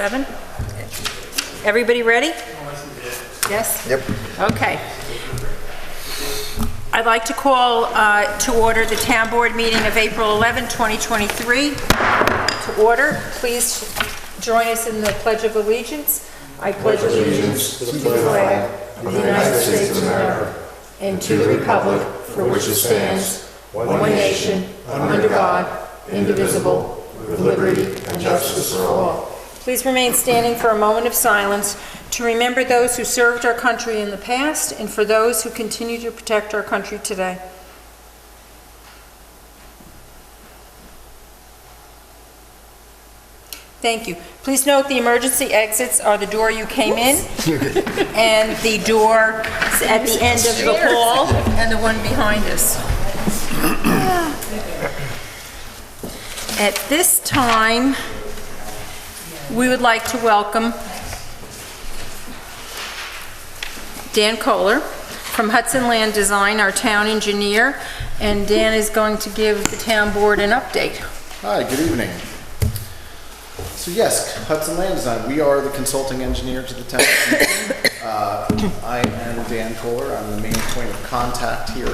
7. Everybody ready? Yes? Yep. Okay. I'd like to call to order the town board meeting of April 11, 2023. To order, please join us in the Pledge of Allegiance. I pledge allegiance to the flag of the United States of America and to the republic for which it stands, one nation, under God, indivisible, with liberty and justice for all. Please remain standing for a moment of silence to remember those who served our country in the past and for those who continue to protect our country today. Thank you. Please note the emergency exits are the door you came in and the door at the end of the hall and the one behind us. At this time, we would like to welcome Dan Kohler from Hudson Land Design, our town engineer, and Dan is going to give the town board an update. Hi, good evening. So yes, Hudson Land Design, we are the consulting engineer to the town. I am Dan Kohler. I'm the main point of contact here.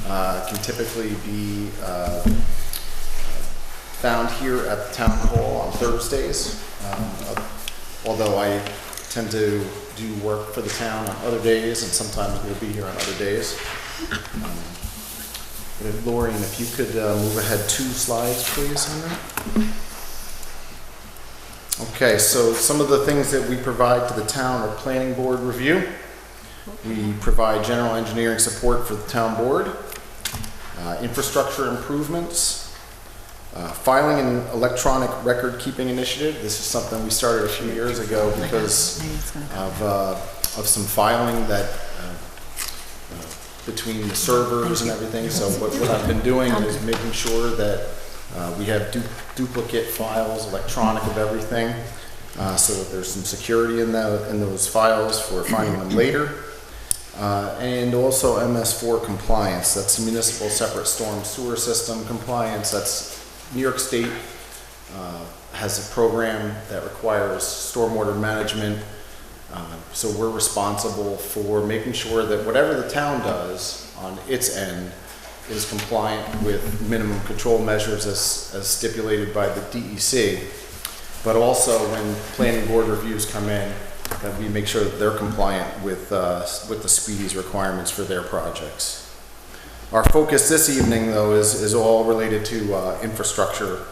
Can typically be found here at the town hall on Thursdays, although I tend to do work for the town on other days, and sometimes we'll be here on other days. Lorian, if you could move ahead 2 slides, please, on that. Okay, so some of the things that we provide to the town are planning board review. We provide general engineering support for the town board, infrastructure improvements, filing an electronic record keeping initiative. This is something we started a few years ago because of some filing that between the servers and everything. So what I've been doing is making sure that we have duplicate files, electronic of everything, so that there's some security in those files for finding them later. And also MS4 compliance. That's municipal separate storm sewer system compliance. That's New York State has a program that requires stormwater management. So we're responsible for making sure that whatever the town does on its end is compliant with minimum control measures as stipulated by the DEC. But also when planning board reviews come in, that we make sure that they're compliant with the SPEED's requirements for their projects. Our focus this evening, though, is all related to infrastructure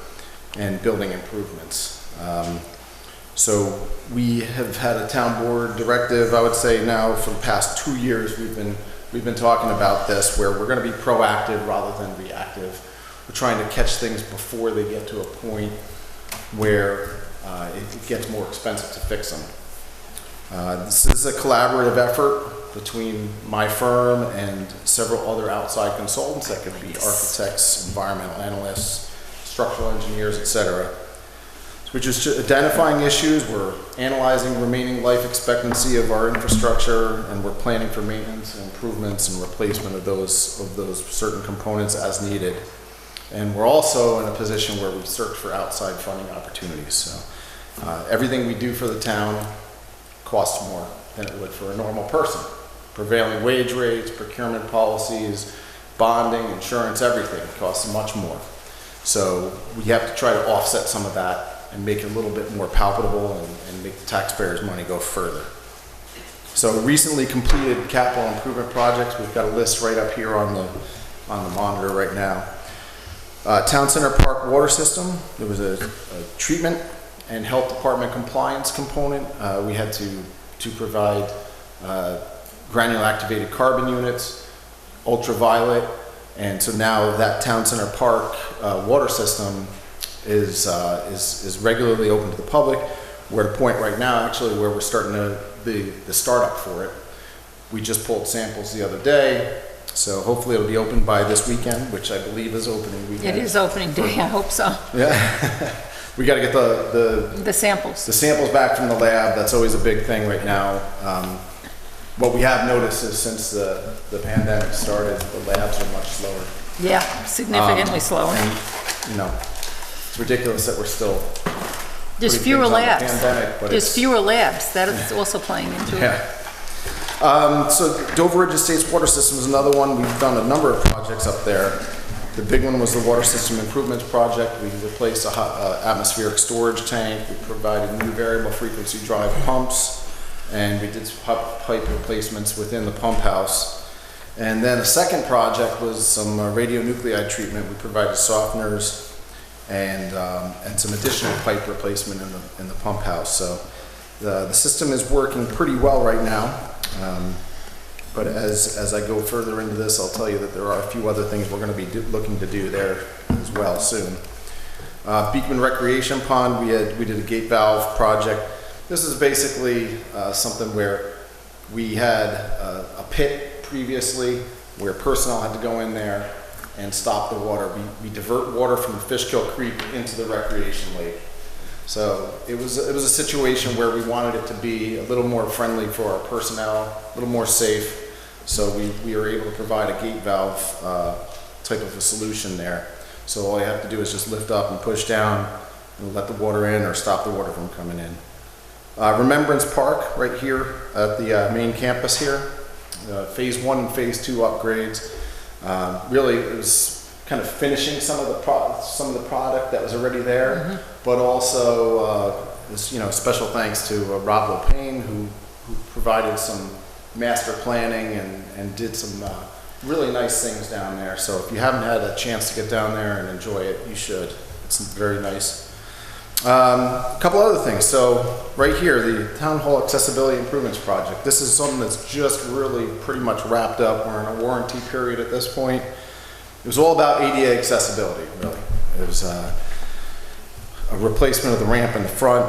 and building improvements. So we have had a town board directive, I would say now for the past 2 years, we've been talking about this, where we're going to be proactive rather than reactive. We're trying to catch things before they get to a point where it gets more expensive to fix them. This is a collaborative effort between my firm and several other outside consultants. That could be architects, environmental analysts, structural engineers, etc. So we're just identifying issues, we're analyzing remaining life expectancy of our infrastructure, and we're planning for maintenance and improvements and replacement of those certain components as needed. And we're also in a position where we search for outside funding opportunities. So everything we do for the town costs more than it would for a normal person. Prevailing wage rates, procurement policies, bonding, insurance, everything costs much more. So we have to try to offset some of that and make it a little bit more palpable and make the taxpayers' money go further. So recently completed capital improvement projects, we've got a list right up here on the monitor right now. Town Center Park water system, there was a treatment and health department compliance component. We had to provide granular activated carbon units, ultraviolet, and so now that Town Center Park water system is regularly open to the public. We're at a point right now actually where we're starting the startup for it. We just pulled samples the other day, so hopefully it'll be open by this weekend, which I believe is opening weekend. It is opening day, I hope so. Yeah. We got to get the samples. The samples back from the lab. That's always a big thing right now. What we have noticed is since the pandemic started, the labs are much slower. Yeah, significantly slower. And, you know, it's ridiculous that we're still There's putting fewer things on the labs. pandemic, but There's it's- fewer labs. That is also playing into it. Yeah. So Dover Ridge Estates Water System is another one. We've done a number of projects up there. The big one was the Water System Improvements Project. We replaced a atmospheric storage tank. We provided new variable frequency drive pumps, and we did pipe replacements within the pump house. And then a second project was some radionuclide treatment. We provided softeners and some additional pipe replacement in the pump house. So the system is working pretty well right now. But as I go further into this, I'll tell you that there are a few other things we're going to be looking to do there as well soon. Beekman Recreation Pond, we did a gate valve project. This is basically something where we had a pit previously where personnel had to go in there and stop the water. We divert water from Fishkill Creek into the recreation lake. So it was a situation where we wanted it to be a little more friendly for our personnel, a little more safe. So we were able to provide a gate valve type of a solution there. So all you have to do is just lift up and push down and let the water in or stop the water from coming in. Remembrance Park right here at the main campus here. Phase 1 and Phase 2 upgrades. Really, it was kind of finishing some of the product that was already there, but also special thanks to Rob Lopane who provided some master planning and did some really nice things down there. So if you haven't had a chance to get down there and enjoy it, you should. It's very nice. A couple other things. So right here, the Town Hall Accessibility Improvements Project. This is something that's just really pretty much wrapped up. We're in a warranty period at this point. It was all about ADA accessibility, really. It was a replacement of the ramp in the front,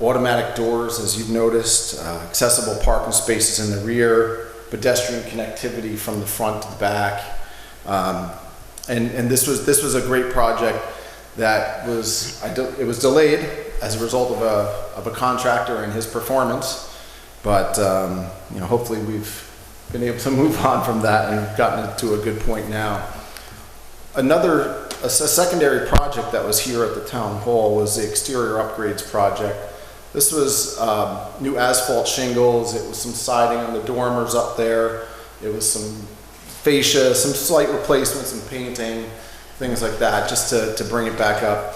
automatic doors, as you've noticed, accessible parking spaces in the rear, pedestrian connectivity from the front to the back. And this was a great project that was delayed as a result of a contractor and his performance, but hopefully we've been able to move on from that and gotten it to a good point now. A secondary project that was here at the town hall was the exterior upgrades project. This was new asphalt shingles. It was some siding on the dormers up there. It was some fascia, some slight replacements and painting, things like that, just to bring it back up.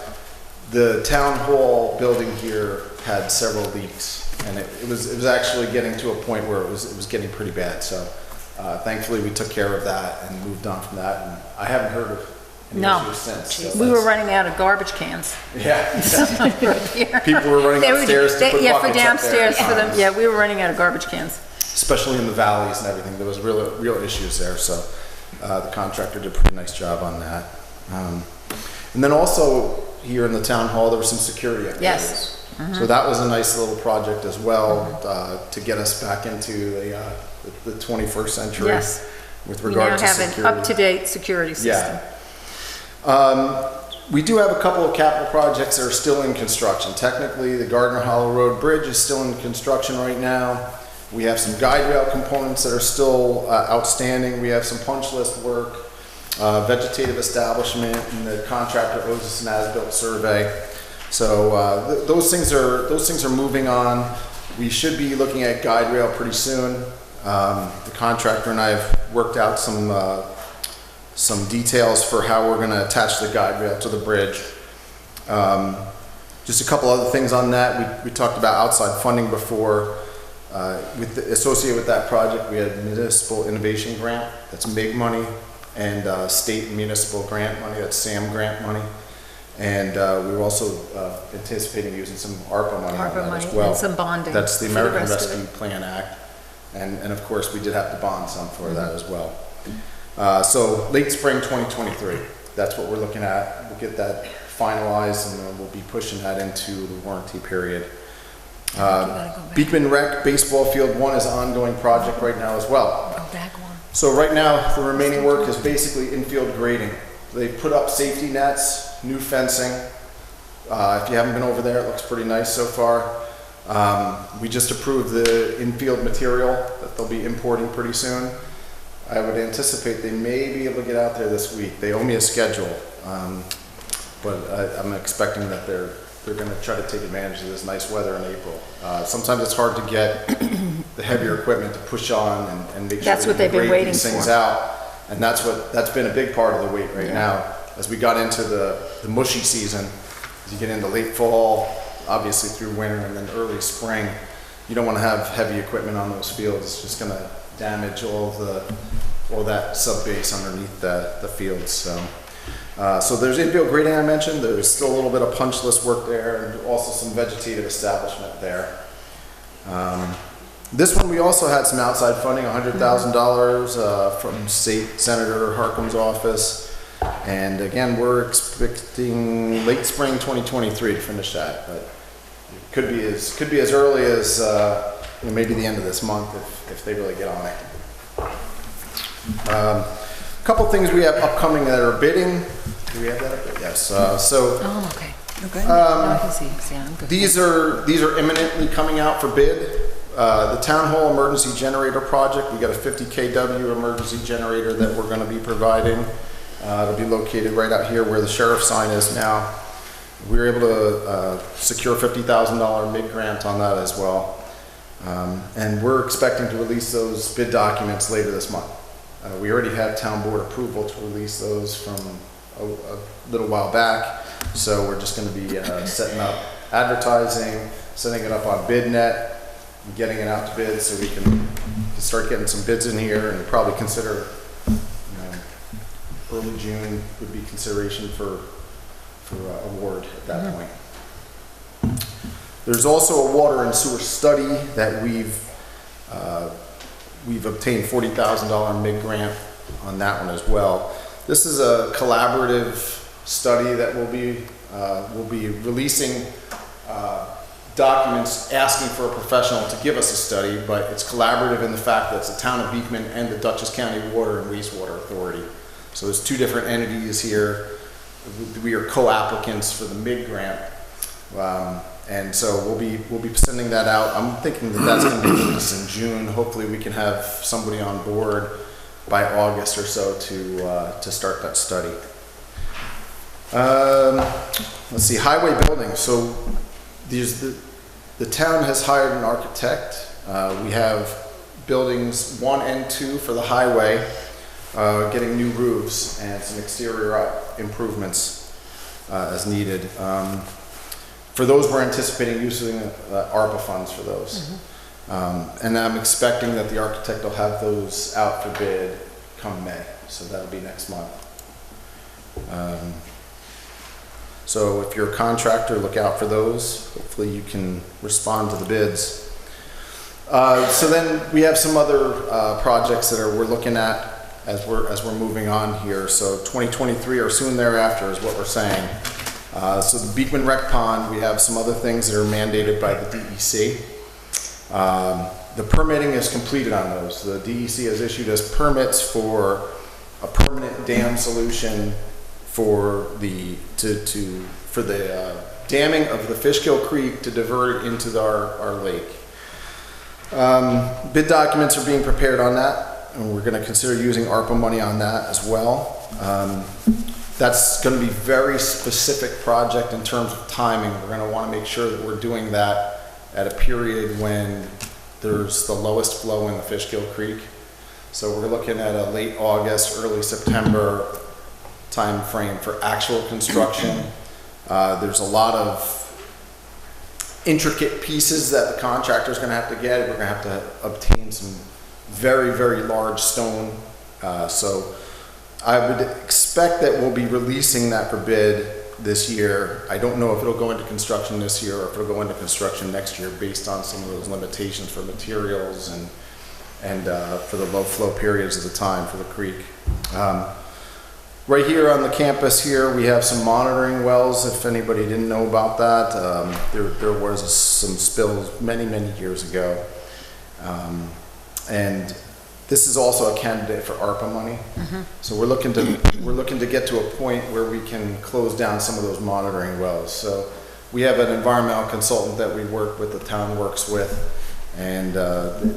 The town hall building here had several leaks, and it was actually getting to a point where it was getting pretty bad. So thankfully we took care of that and moved on from that. And I haven't heard of any issues since. So We were running out of garbage cans. Yeah. Right here. People were running upstairs to put for buckets downstairs up there. for them. Yeah, we were running out of garbage cans. Especially in the valleys and everything. There was real issues there. So the contractor did a pretty nice job on that. And then also here in the town hall, there was some security upgrades. Yes. So that was a nice little project as well to get us back into the 21st century. Yes. With regard to We now security. have an up-to-date security system. Yeah. We do have a couple of capital projects that are still in construction. Technically, the Gardner Hollow Road Bridge is still in construction right now. We have some guide rail components that are still outstanding. We have some punch list work, vegetative establishment, and the contractor owes us an as-built survey. So those things are moving on. We should be looking at guide rail pretty soon. The contractor and I have worked out some details for how we're going to attach the guide rail to the bridge. Just a couple other things on that. We talked about outside funding before. Associated with that project, we had municipal innovation grant, that's MIG money, and state and municipal grant money, that's SAM grant money. And we were also anticipating using some ARPA money on that as well. And some bonding. That's the for the American rest of Rescue it. Plan Act. And of course, we did have to bond some for that as well. So late spring 2023, that's what we're looking at. We'll get that finalized and then we'll be pushing that into the warranty period. Beekman Rec Baseball Field 1 is an ongoing project right now as well. Go back one. So right now, the remaining work is basically infield grading. They put up safety nets, new fencing. If you haven't been over there, it looks pretty nice so far. We just approved the infield material that they'll be importing pretty soon. I would anticipate they may be able to get out there this week. They owe me a schedule, but I'm expecting that they're going to try to take advantage of this nice weather in April. Sometimes it's hard to get the heavier equipment to push on and make sure That's what they've been grade waiting these things for. out. And that's been a big part of the wait right now. As we got into the mushy season, as you get into late fall, obviously through winter and then early spring, you don't want to have heavy equipment on those fields. It's just going to damage all that sub-base underneath the fields. So there's infield grading I mentioned. There's still a little bit of punch list work there, and also some vegetative establishment there. This one we also had some outside funding, $100,000 from State Senator Harkin's office. And again, we're expecting late spring 2023 to finish that, but it could be as early as maybe the end of this month if they really get on it. A couple things we have upcoming that are bidding. Do we have that up there? Yes. Oh, okay. Okay. No, I can see. Yeah, I'm good. These are imminently coming out for bid. The Town Hall Emergency Generator Project, we got a 50 kW emergency generator that we're going to be providing. It'll be located right out here where the sheriff's sign is now. We were able to secure $50,000 MIG grant on that as well. And we're expecting to release those bid documents later this month. We already had town board approval to release those from a little while back. So we're just going to be setting up advertising, setting it up on BidNet, and getting it out to bid so we can start getting some bids in here, and probably consider early June would be consideration for award at that point. There's also a water and sewer study that we've obtained $40,000 MIG grant on that one as well. This is a collaborative study that we'll be releasing documents asking for a professional to give us a study, but it's collaborative in the fact that it's the town of Beekman and the Dutchess County Water and Wastewater Authority. So there's two different entities here. We are co-applicants for the MIG grant. And so we'll be sending that out. I'm thinking that that's going to be released in June. Hopefully we can have somebody on board by August or so to start that study. Let's see, highway building. So the town has hired an architect. We have buildings 1 and 2 for the highway, getting new roofs and some exterior improvements as needed. For those, we're anticipating using ARPA funds for those. And I'm expecting that the architect will have those out for bid come May. So that'll be next month. So if you're a contractor, look out for those. Hopefully you can respond to the bids. So then we have some other projects that we're looking at as we're moving on here. So 2023 or soon thereafter is what we're saying. So the Beekman Rec Pond, we have some other things that are mandated by the DEC. The permitting is completed on those. The DEC has issued us permits for a permanent dam solution for the damming of the Fishkill Creek to divert it into our lake. Bid documents are being prepared on that, and we're going to consider using ARPA money on that as well. That's going to be very specific project in terms of timing. We're going to want to make sure that we're doing that at a period when there's the lowest flow in the Fishkill Creek. So we're looking at a late August, early September time frame for actual construction. There's a lot of intricate pieces that the contractor's going to have to get. We're going to have to obtain some very, very large stone. So I would expect that we'll be releasing that for bid this year. I don't know if it'll go into construction this year or if it'll go into construction next year based on some of those limitations for materials and for the low flow periods of the time for the creek. Right here on the campus here, we have some monitoring wells. If anybody didn't know about that, there was some spills many, many years ago. And this is also a candidate for ARPA money. So we're looking to get to a point where we can close down some of those monitoring wells. So we have an environmental consultant that we work with, the town works with, and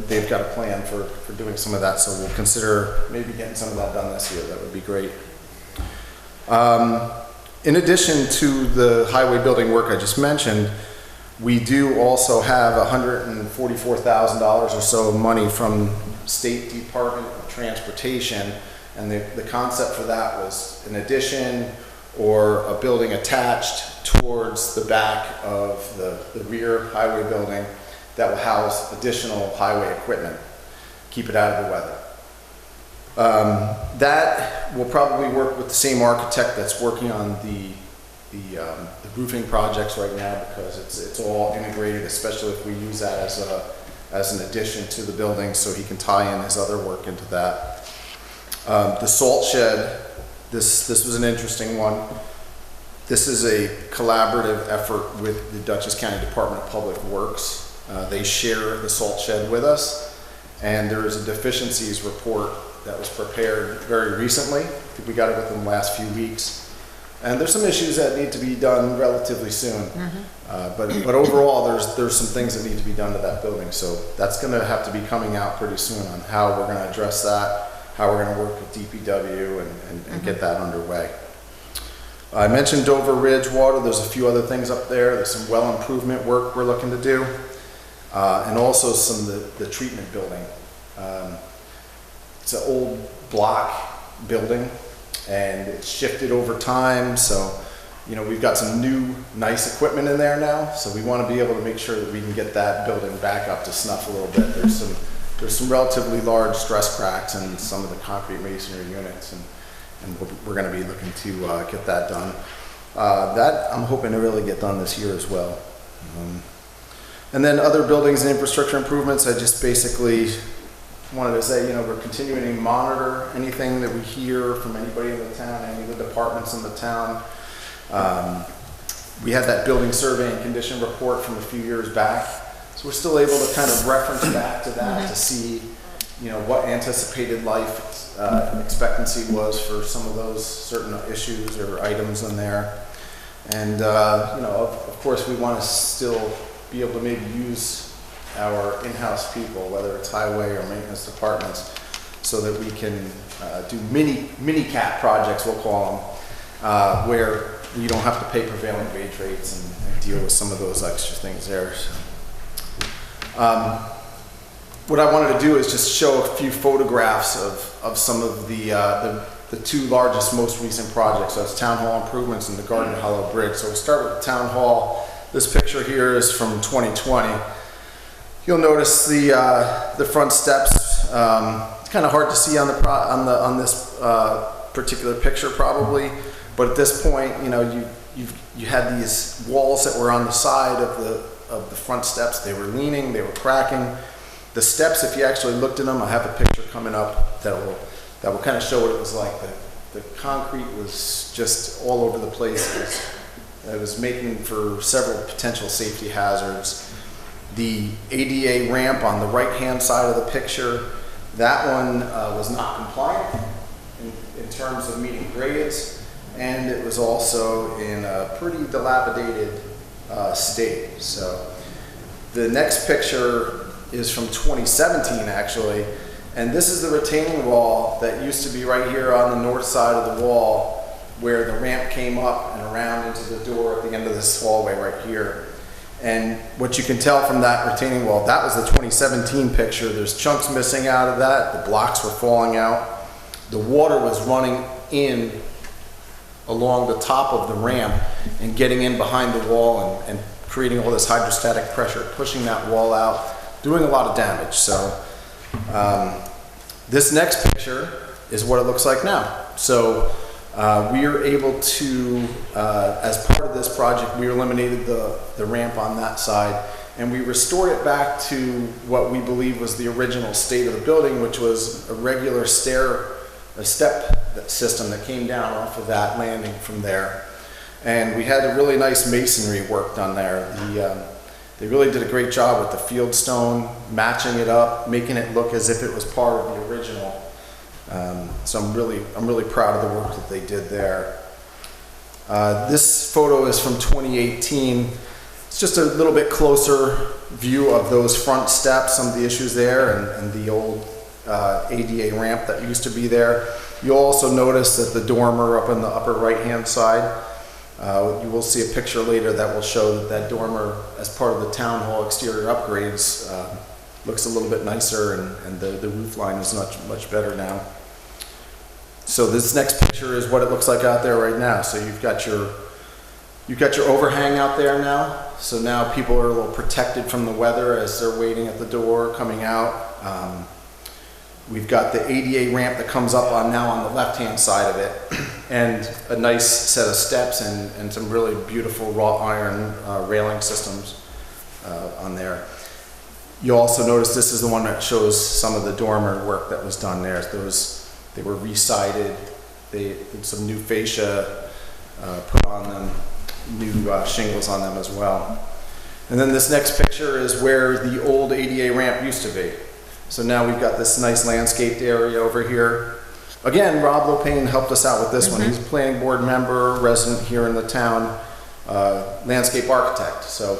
they've got a plan for doing some of that. So we'll consider maybe getting some of that done this year. That would be great. In addition to the highway building work I just mentioned, we do also have $144,000 or so of money from State Department of Transportation, and the concept for that was an addition or a building attached towards the back of the rear highway building that will house additional highway equipment, keep it out of the weather. That will probably work with the same architect that's working on the roofing projects right now, because it's all integrated, especially if we use that as an addition to the building, so he can tie in his other work into that. The salt shed, this was an interesting one. This is a collaborative effort with the Dutchess County Department of Public Works. They share the salt shed with us, and there is a deficiencies report that was prepared very recently. I think we got it within the last few weeks. And there's some issues that need to be done relatively soon. But overall, there's some things that need to be done to that building. So that's gonna have to be coming out pretty soon on how we're gonna address that, how we're gonna work with DPW and get that underway. I mentioned Dover Ridge Water. There's a few other things up there. There's some well improvement work we're looking to do. And also the treatment building. It's an old block building, and it's shifted over time. So, you know, we've got some new, nice equipment in there now. So we want to be able to make sure that we can get that building back up to snuff a little bit. There's some relatively large stress cracks in some of the concrete masonry units, and we're going to be looking to get that done. That I'm hoping to really get done this year as well. And then other buildings and infrastructure improvements, I just basically wanted to say, you know, we're continuing to monitor anything that we hear from anybody in the town, any of the departments in the town. We had that building survey and condition report from a few years back. So we're still able to kind of reference back to that to see, you know, what anticipated life expectancy was for some of those certain issues or items in there. And, you know, of course, we want to still be able to maybe use our in-house people, whether it's highway or maintenance departments, so that we can do mini cap projects, we'll call them, where you don't have to pay prevailing wage rates and deal with some of those extra things there. So, what I wanted to do is just show a few photographs of some of the two largest, most recent projects. So it's Town Hall improvements and the Garden Hollow Bridge. So we'll start with the Town Hall. This picture here is from 2020. You'll notice the front steps. It's kind of hard to see on this particular picture probably, but at this point, you know, you had these walls that were on the side of the front steps. They were leaning, they were cracking. The steps, if you actually looked at them, I have a picture coming up that will kind of show what it was like. The concrete was just all over the place. It was making for several potential safety hazards. The ADA ramp on the right-hand side of the picture, that one was not compliant in terms of meeting grades, and it was also in a pretty dilapidated state. So the next picture is from 2017 actually, and this is the retaining wall that used to be right here on the north side of the wall, where the ramp came up and around into the door at the end of this hallway right here. And what you can tell from that retaining wall, that was the 2017 picture. There's chunks missing out of that. The blocks were falling out. The water was running in along the top of the ramp and getting in behind the wall and creating all this hydrostatic pressure, pushing that wall out, doing a lot of damage. So this next picture is what it looks like now. So we are able to, as part of this project, we eliminated the ramp on that side, and we restored it back to what we believe was the original state of the building, which was a regular step system that came down off of that landing from there. And we had a really nice masonry work done there. They really did a great job with the field stone, matching it up, making it look as if it was part of the original. So I'm really proud of the work that they did there. This photo is from 2018. It's just a little bit closer view of those front steps, some of the issues there, and the old ADA ramp that used to be there. You'll also notice that the dormer up in the upper right-hand side, You will see a picture later that will show that that dormer, as part of the town hall exterior upgrades, looks a little bit nicer, and the roof line is much better now. So this next picture is what it looks like out there right now. So you've got your overhang out there now. So now people are a little protected from the weather as they're waiting at the door coming out. We've got the ADA ramp that comes up now on the left-hand side of it, and a nice set of steps and some really beautiful wrought iron railing systems on there. You'll also notice this is the one that shows some of the dormer work that was done there. They were re-sided, some new fascia put on them, new shingles on them as well. And then this next picture is where the old ADA ramp used to be. So now we've got this nice landscaped area over here. Again, Rob Lopane helped us out with this one. He's a planning board member, resident here in the town, landscape architect. So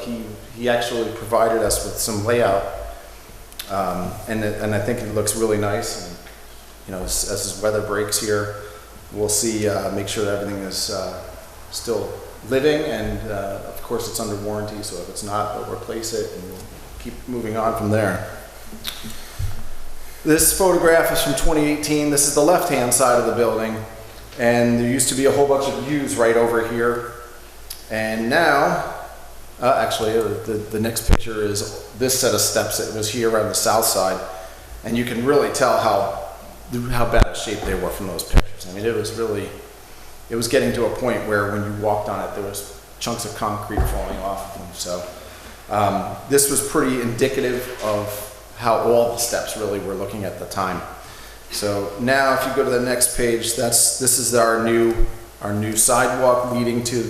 he actually provided us with some layout, and I think it looks really nice. And, you know, as this weather breaks here, we'll see, make sure that everything is still living, and of course it's under warranty, so if it's not, we'll replace it and we'll keep moving on from there. This photograph is from 2018. This is the left-hand side of the building, and there used to be a whole bunch of views right over here. And now, actually, the next picture is this set of steps that was here on the south side, and you can really tell how bad a shape they were from those pictures. I mean, it was getting to a point where when you walked on it, there was chunks of concrete falling off of them. So this was pretty indicative of how all the steps really were looking at the time. So now if you go to the next page, this is our new sidewalk leading to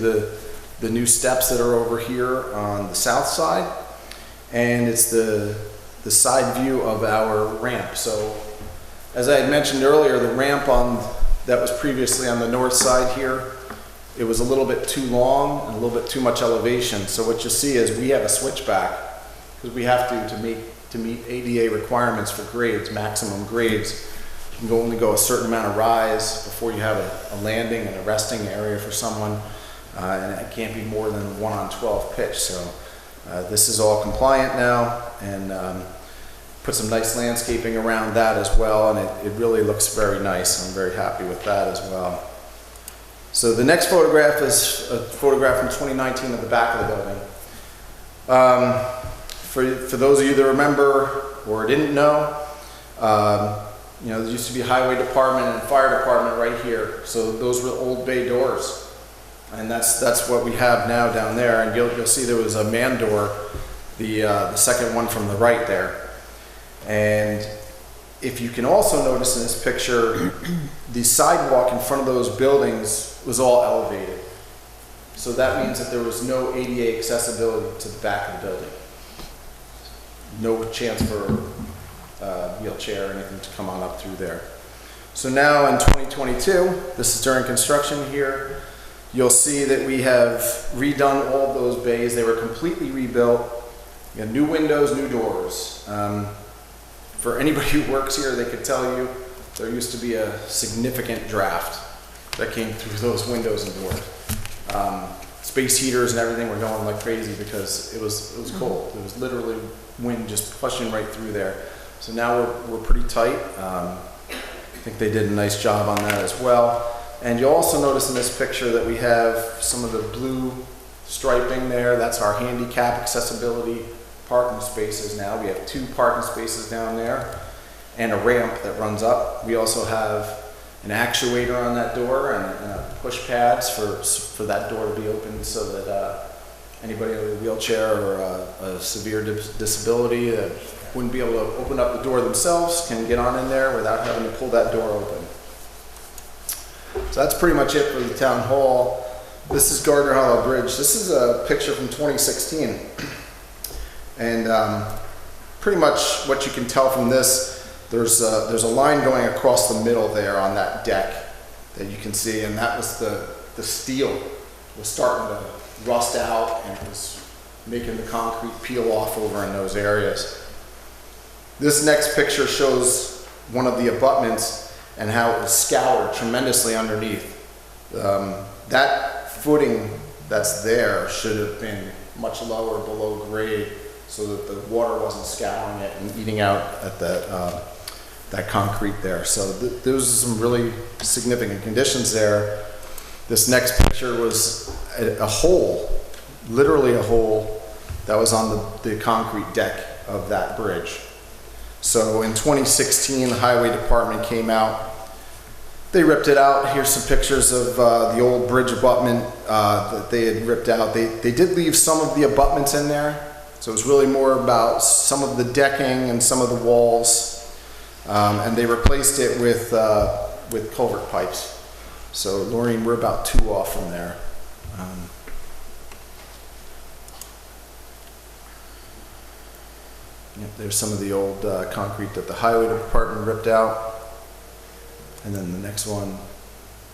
the new steps that are over here on the south side, and it's the side view of our ramp. So as I had mentioned earlier, the ramp that was previously on the north side here, it was a little bit too long and a little bit too much elevation. So what you see is we have a switchback, because we have to meet ADA requirements for grades, maximum grades. You can only go a certain amount of rise before you have a landing and a resting area for someone, and it can't be more than 1/12 pitch. So this is all compliant now, and put some nice landscaping around that as well, and it really looks very nice. I'm very happy with that as well. So the next photograph is a photograph from 2019 of the back of the building. For those of you that remember or didn't know, you know, there used to be a highway department and fire department right here. So those were old bay doors, and that's what we have now down there. And you'll see there was a man door, the second one from the right there. And if you can also notice in this picture, the sidewalk in front of those buildings was all elevated. So that means that there was no ADA accessibility to the back of the building. No chance for wheelchair or anything to come on up through there. So now in 2022, this is during construction here, you'll see that we have redone all of those bays. They were completely rebuilt. We got new windows, new doors. For anybody who works here, they could tell you there used to be a significant draft that came through those windows and doors. Space heaters and everything were going like crazy because it was cold. It was literally wind just pushing right through there. So now we're pretty tight. I think they did a nice job on that as well. And you'll also notice in this picture that we have some of the blue striping there. That's our handicap accessibility parking spaces now. We have 2 parking spaces down there and a ramp that runs up. We also have an actuator on that door and push pads for that door to be opened so that anybody with a wheelchair or a severe disability that wouldn't be able to open up the door themselves can get on in there without having to pull that door open. So that's pretty much it for the town hall. This is Gardner Hollow Bridge. This is a picture from 2016. And pretty much what you can tell from this, there's a line going across the middle there on that deck that you can see, and that was the steel was starting to rust out and it was making the concrete peel off over in those areas. This next picture shows one of the abutments and how it was scoured tremendously underneath. That footing that's there should have been much lower below grade so that the water wasn't scouring it and eating out at that concrete there. So those are some really significant conditions there. This next picture was a hole, literally a hole that was on the concrete deck of that bridge. So in 2016, the highway department came out. They ripped it out. Here's some pictures of the old bridge abutment that they had ripped out. They did leave some of the abutments in there. So it was really more about some of the decking and some of the walls. And they replaced it with culvert pipes. So Laureen, we're about 2 off from there. Yep, there's some of the old concrete that the highway department ripped out. And then the next one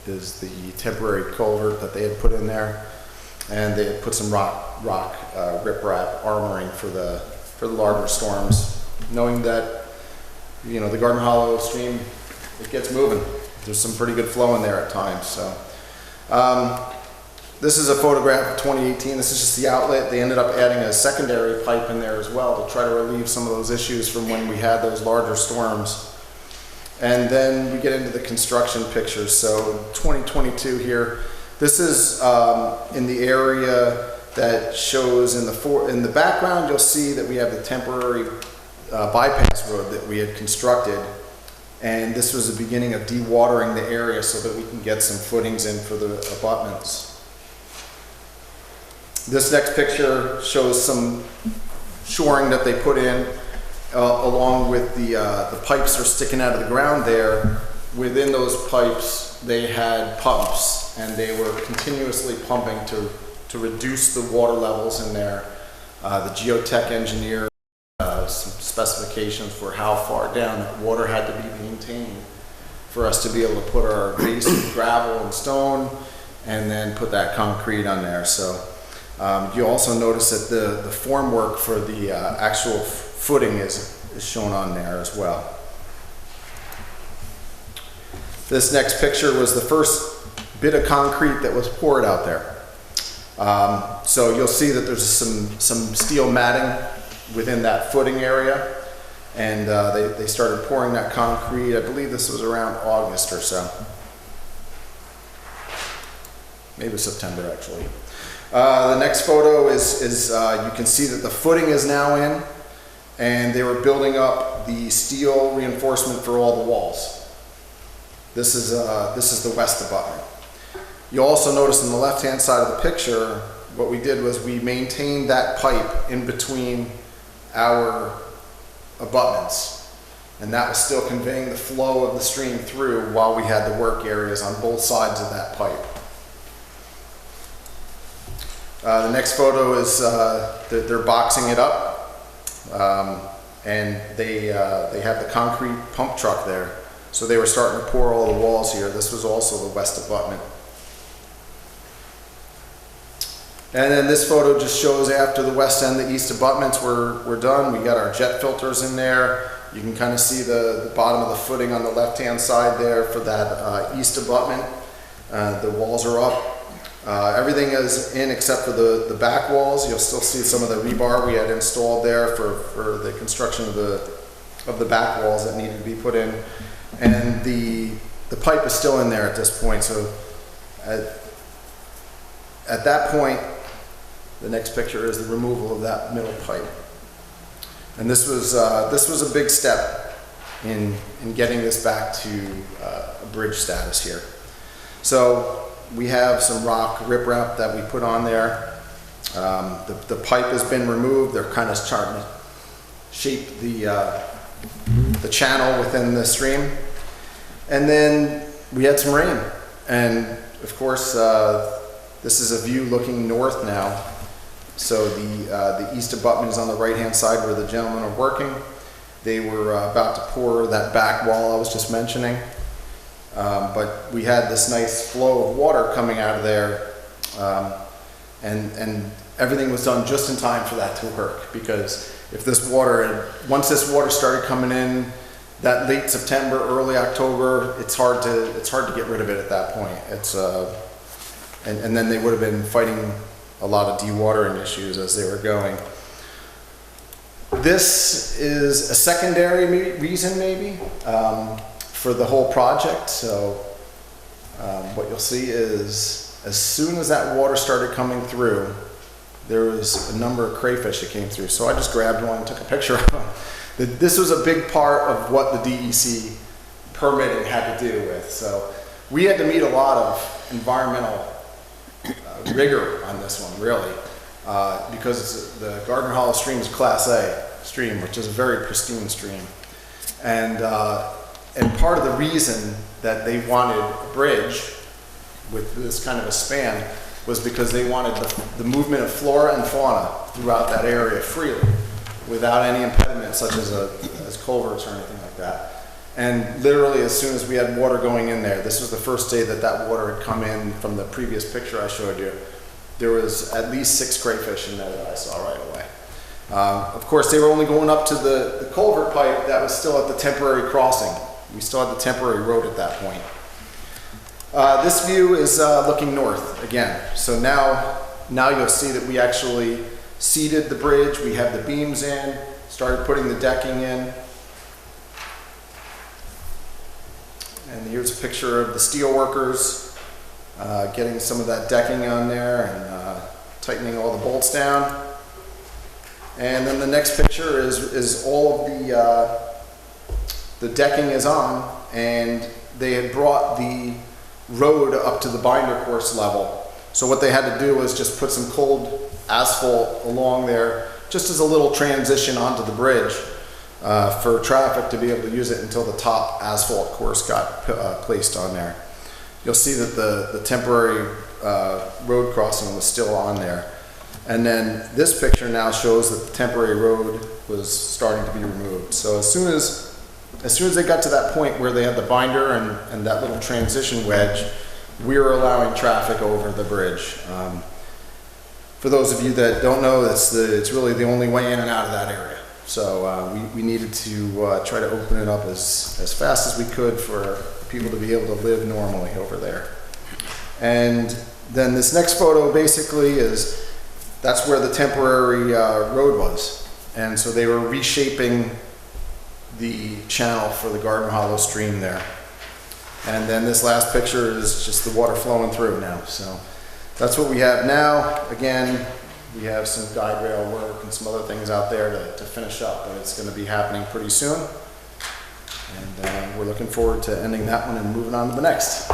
is the temporary culvert that they had put in there. And they had put some rock riprap armoring for the larger storms, knowing that, you know, the Garden Hollow stream, it gets moving. There's some pretty good flow in there at times. So this is a photograph of 2018. This is just the outlet. They ended up adding a secondary pipe in there as well to try to relieve some of those issues from when we had those larger storms. And then we get into the construction pictures. So 2022 here, this is in the area that shows in the background, you'll see that we have the temporary bypass road that we had constructed. And this was the beginning of dewatering the area so that we can get some footings in for the abutments. This next picture shows some shoring that they put in along with the pipes are sticking out of the ground there. Within those pipes, they had pumps and they were continuously pumping to reduce the water levels in there. The geotech engineer some specifications for how far down that water had to be maintained for us to be able to put our base of gravel and stone and then put that concrete on there. So you also notice that the formwork for the actual footing is shown on there as well. This next picture was the first bit of concrete that was poured out there. So you'll see that there's some steel matting within that footing area, and they started pouring that concrete. I believe this was around August or so. Maybe September actually. The next photo is you can see that the footing is now in, and they were building up the steel reinforcement for all the walls. This is the west abutment. You also notice on the left-hand side of the picture, what we did was we maintained that pipe in between our abutments, and that was still conveying the flow of the stream through while we had the work areas on both sides of that pipe. The next photo is they're boxing it up, and they have the concrete pump truck there. So they were starting to pour all the walls here. This was also the west abutment. And then this photo just shows after the west and the east abutments were done. We got our jet filters in there. You can kind of see the bottom of the footing on the left-hand side there for that east abutment. The walls are up. Everything is in except for the back walls. You'll still see some of the rebar we had installed there for the construction of the back walls that needed to be put in. And the pipe is still in there at this point. So at that point, the next picture is the removal of that middle pipe. And this was a big step in getting this back to a bridge status here. So we have some rock riprap that we put on there. The pipe has been removed. They're kind of starting to shape the channel within the stream. And then we had some rain. And of course, this is a view looking north now. So the east abutment is on the right-hand side where the gentlemen are working. They were about to pour that back wall I was just mentioning. But we had this nice flow of water coming out of there. And everything was done just in time for that to work, because if once this water started coming in that late September, early October, it's hard to get rid of it at that point. and then they would have been fighting a lot of dewatering issues as they were going. This is a secondary reason maybe for the whole project. So what you'll see is as soon as that water started coming through, there was a number of crayfish that came through. So I just grabbed one and took a picture of them. This was a big part of what the DEC permitting had to do with. So we had to meet a lot of environmental rigor on this one, really, because the Gardner Hollow stream is Class A stream, which is a very pristine stream. And part of the reason that they wanted a bridge with this kind of a span was because they wanted the movement of flora and fauna throughout that area freely, without any impediment such as culverts or anything like that. And literally as soon as we had water going in there, this was the first day that water had come in from the previous picture I showed you, there was at least 6 crayfish in there that I saw right away. Of course, they were only going up to the culvert pipe that was still at the temporary crossing. We still had the temporary road at that point. This view is looking north again. So now you'll see that we actually seeded the bridge. We have the beams in, started putting the decking in. And here's a picture of the steel workers getting some of that decking on there and tightening all the bolts down. And then the next picture is all of the decking is on, and they had brought the road up to the binder course level. So what they had to do was just put some cold asphalt along there, just as a little transition onto the bridge for traffic to be able to use it until the top asphalt course got placed on there. You'll see that the temporary road crossing was still on there. And then this picture now shows that the temporary road was starting to be removed. So as soon as they got to that point where they had the binder and that little transition wedge, we were allowing traffic over the bridge. For those of you that don't know, it's really the only way in and out of that area. So we needed to try to open it up as fast as we could for people to be able to live normally over there. And then this next photo basically that's where the temporary road was. And so they were reshaping the channel for the Gardner Hollow stream there. And then this last picture is just the water flowing through now. So that's what we have now. Again, we have some guide rail work and some other things out there to finish up, but it's going to be happening pretty soon. And we're looking forward to ending that one and moving on to the next.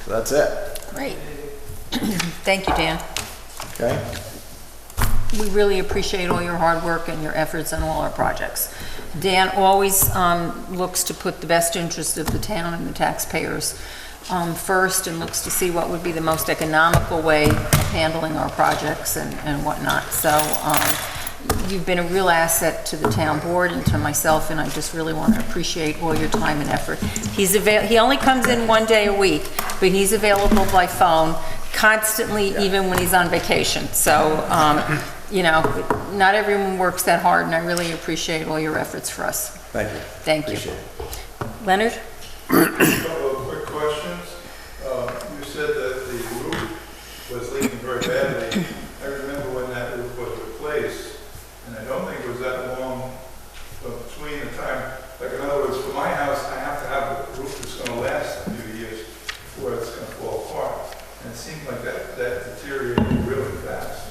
So that's it. Great. Thank you, Dan. Okay. We really appreciate all your hard work and your efforts on all our projects. Dan always looks to put the best interest of the town and the taxpayers first, and looks to see what would be the most economical way of handling our projects and whatnot. So you've been a real asset to the town board and to myself, and I just really want to appreciate all your time and effort. He only comes in 1 day a week, but he's available by phone constantly, even when he's on vacation. So, you know, not everyone works that hard, and I really appreciate all your efforts for us. Thank you. Thank you. Appreciate it. Leonard? A couple of quick questions. You said that the roof was leaking very badly. I remember when that roof was replaced, and I don't think it was that long between the time, like in other words, for my house, I have to have a roof that's going to last a few years before it's going to fall apart. And it seemed like that deteriorated really fast.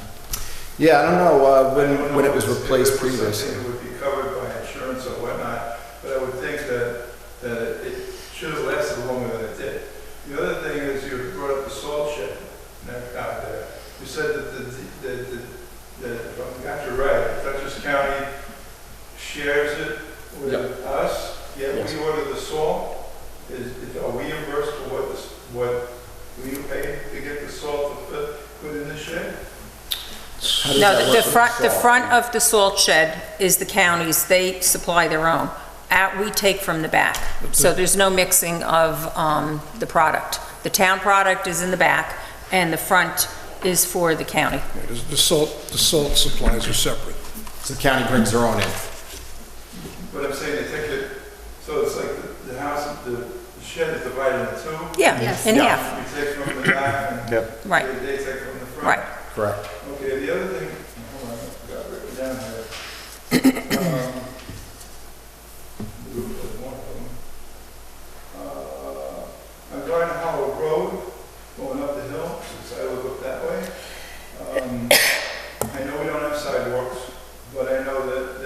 Yeah, I don't know when it was replaced previously. It would be covered by insurance or whatnot, but I would think that it should have lasted longer than it did. The other thing is you brought up the salt shed out there. You said that if I got you right, Dutchess County shares it with us, yet Yes. we order the salt. Are we reimbursed for what we pay to get the salt to put in the shed? No, the front of the salt shed is the county's. They supply their own. We take from the back. So there's no mixing of the product. The town product is in the back, and the front is for the county. The salt supplies are separate. So the county brings their own in. But I'm saying they take it, so it's like the house, the shed is divided into two? Yeah, Yes. in Yeah. half, We take from the back and Yep, right, they take from the front? right. correct. Okay, the other thing, hold on, I got it written down here. Roof was one of them. I'm going to Howard Road, going up the hill, since I live up that way. I know we don't have sidewalks, but I know that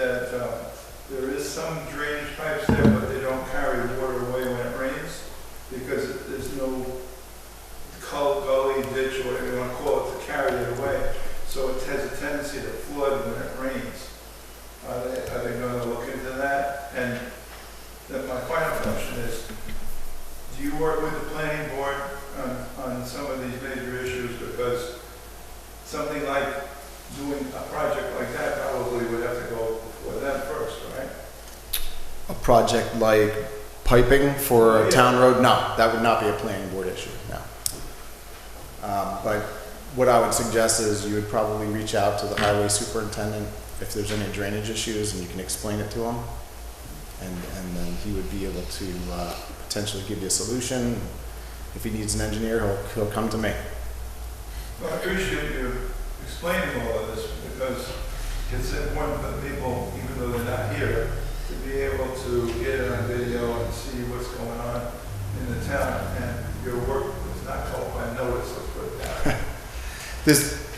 there is some drainage pipes there, but they don't carry water away when it rains, because there's no gully, ditch, or whatever you want to call it, to carry it away. So it has a tendency to flood when it rains. Are they going to look into that? And then my final question is, do you work with the planning board on some of these major issues? Because something like doing a project like that probably would have to go before them first, right? A project like piping for a town road, no, that would not be a planning board issue, no. But what I would suggest is you would probably reach out to the highway superintendent if there's any drainage issues, and you can explain it to him. And then he would be able to potentially give you a solution. If he needs an engineer, he'll come to me. Well, I appreciate you explaining all of this, because it's important for people, even though they're not here, to be able to get it on video and see what's going on in the town. And your work was not called by notice, let's put it that way.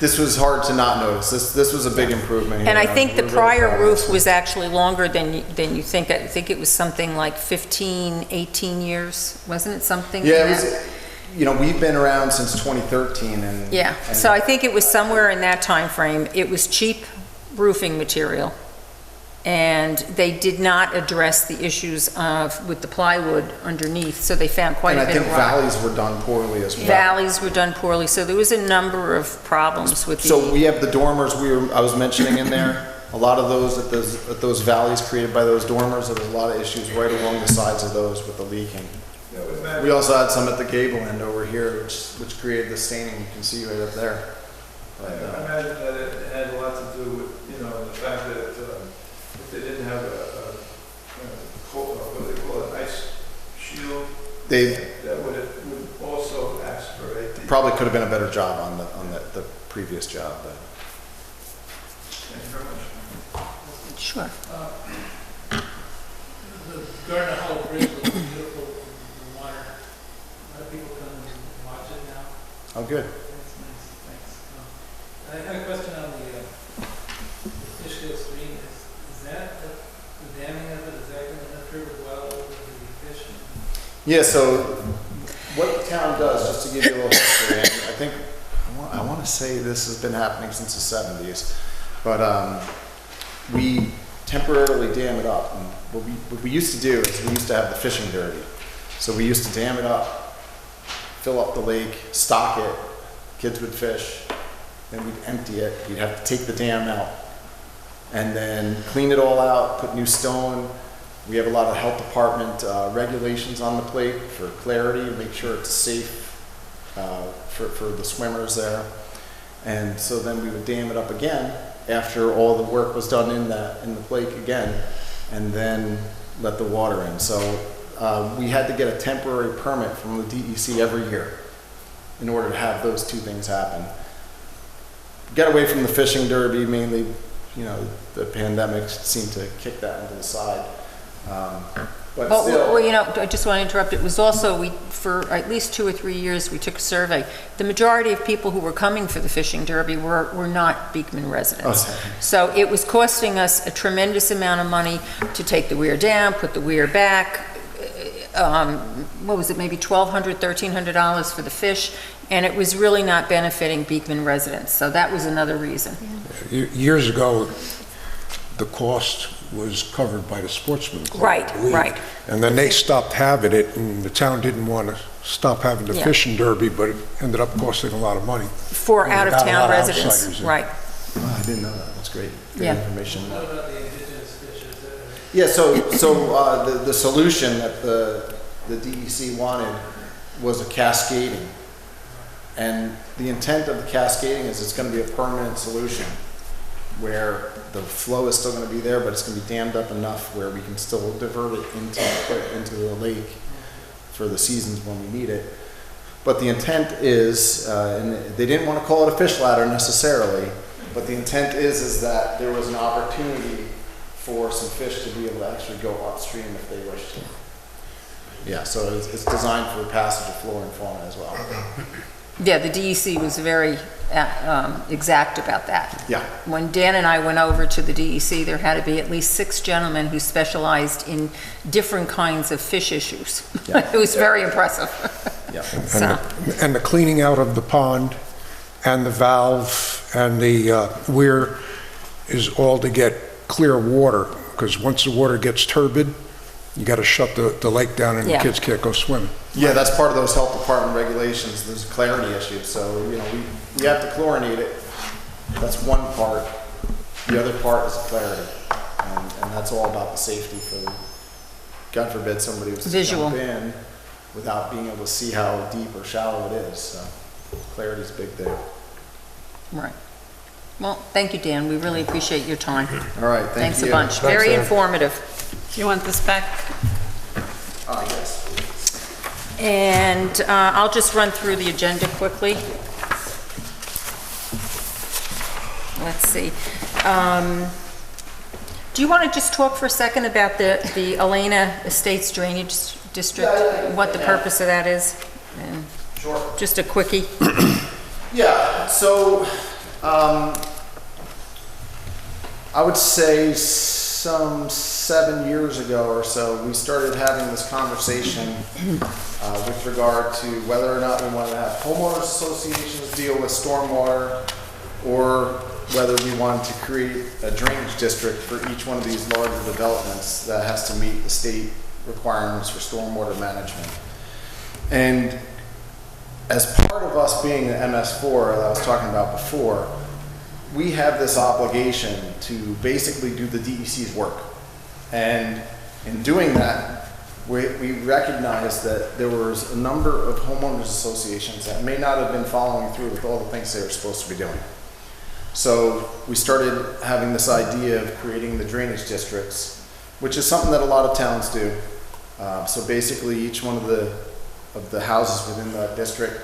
This was hard to not notice. This was a big improvement here. And I think the we're really proud prior of roof this. was actually longer than you think. I think it was something like 15, 18 years, wasn't it something? Yeah, in it was, that? we've been around since 2013 and. Yeah, and- so I think it was somewhere in that time frame. It was cheap roofing material, and they did not address the issues with the plywood underneath, so they found quite And a I bit think of rock. valleys were done poorly as well. Valleys were done poorly, so there was a number of problems with the... So we have the dormers I was mentioning in there. A lot of those at those valleys created by those dormers, there was a lot of issues right along the sides of those with the leaking. Yeah, it would matter. We also had some at the gable end over here, which created the staining you can see right up there. I imagine that it had a lot to do with, the fact that if they didn't have what do they call it, ice shield, They that would also aspirate the... probably could have been a better job on the previous job, but. Thank you very much. Sure. The Garden Hollow Bridge looks beautiful in the water. A lot of people come and watch it now. Oh, good. That's nice, thanks. I had a question on the Fishkill Stream. Is that the damming of it, is that going to interfere with well with the fish? Yeah, so what the town does, just to give you a little history, and I think, I want to say this has been happening since the 70s, but we temporarily dam it up. And what we used to do is we used to have the fishing derby. So we used to dam it up, fill up the lake, stock it, kids would fish, then we'd empty it, you'd have to take the dam out, and then clean it all out, put new stone. We have a lot of health department regulations on the plate for clarity, make sure it's safe for the swimmers there. And so then we would dam it up again after all the work was done in the lake again, and then let the water in. So we had to get a temporary permit from the DEC every year in order to have those two things happen. Get away from the fishing derby, mainly, the pandemic seemed to kick that into the side. But still. Well, I just want to interrupt. It was also, for at least 2 or 3 years, we took a survey. The majority of people who were coming for the fishing derby were not Beekman residents. Okay. So it was costing us a tremendous amount of money to take the weir down, put the weir back. What was it, maybe $1,200, $1,300 for the fish, and it was really not benefiting Beekman residents. So that was another reason. Years ago, the cost was covered by the sportsman club, I Right, believe. right. And then they stopped having it, and the town didn't want to stop having the Yeah. fishing derby, but it ended up costing a lot of money. For And we got a out-of-town lot of residents, outsiders in. right. Oh, I didn't know that. That's great. Great Yeah. information. What about the indigenous fishes? Yeah, the solution that the DEC wanted was a cascading. And the intent of the cascading is it's going to be a permanent solution where the flow is still going to be there, but it's going to be dammed up enough where we can still divert it into the lake for the seasons when we need it. But the intent is, and they didn't want to call it a fish ladder necessarily, but the intent is that there was an opportunity for some fish to be able to actually go upstream if they wish to. Yeah, so it's designed for passage of flora and fauna as well. Yeah, the DEC was very exact about that. Yeah. When Dan and I went over to the DEC, there had to be at least 6 gentlemen who specialized in different kinds of fish issues. Yeah. It was very impressive. Yeah. And the cleaning out of the pond and the valve and the weir is all to get clear water, because once the water gets turbid, you got to shut the lake down and Yeah. the kids can't go swimming. Yeah, that's part of those health department regulations. There's a clarity issue. So, we have to chlorinate it. That's one part. The other part is clarity. And that's all about the safety for, God forbid, somebody was to Visual. jump in without being able to see how deep or shallow it is. So, clarity's a big thing. Right. Well, thank you, Dan. We really appreciate your time. All right, thank Thanks you. a bunch. Very Dan. informative. Do you want this back? Yes. And I'll just run through the agenda quickly. Let's see. Do you want to just talk for a second about the Elena Estates Drainage District? What the purpose of that is? And Sure. just a quickie. Yeah, so I would say some 7 years ago or so, we started having this conversation with regard to whether or not we wanted to have homeowners associations deal with stormwater, or whether we wanted to create a drainage district for each one of these larger developments that has to meet the state requirements for stormwater management. And as part of us being the MS4 that I was talking about before, we have this obligation to basically do the DEC's work. And in doing that, we recognize that there was a number of homeowners associations that may not have been following through with all the things they were supposed to be doing. So we started having this idea of creating the drainage districts, which is something that a lot of towns do. So basically each one of the houses within that district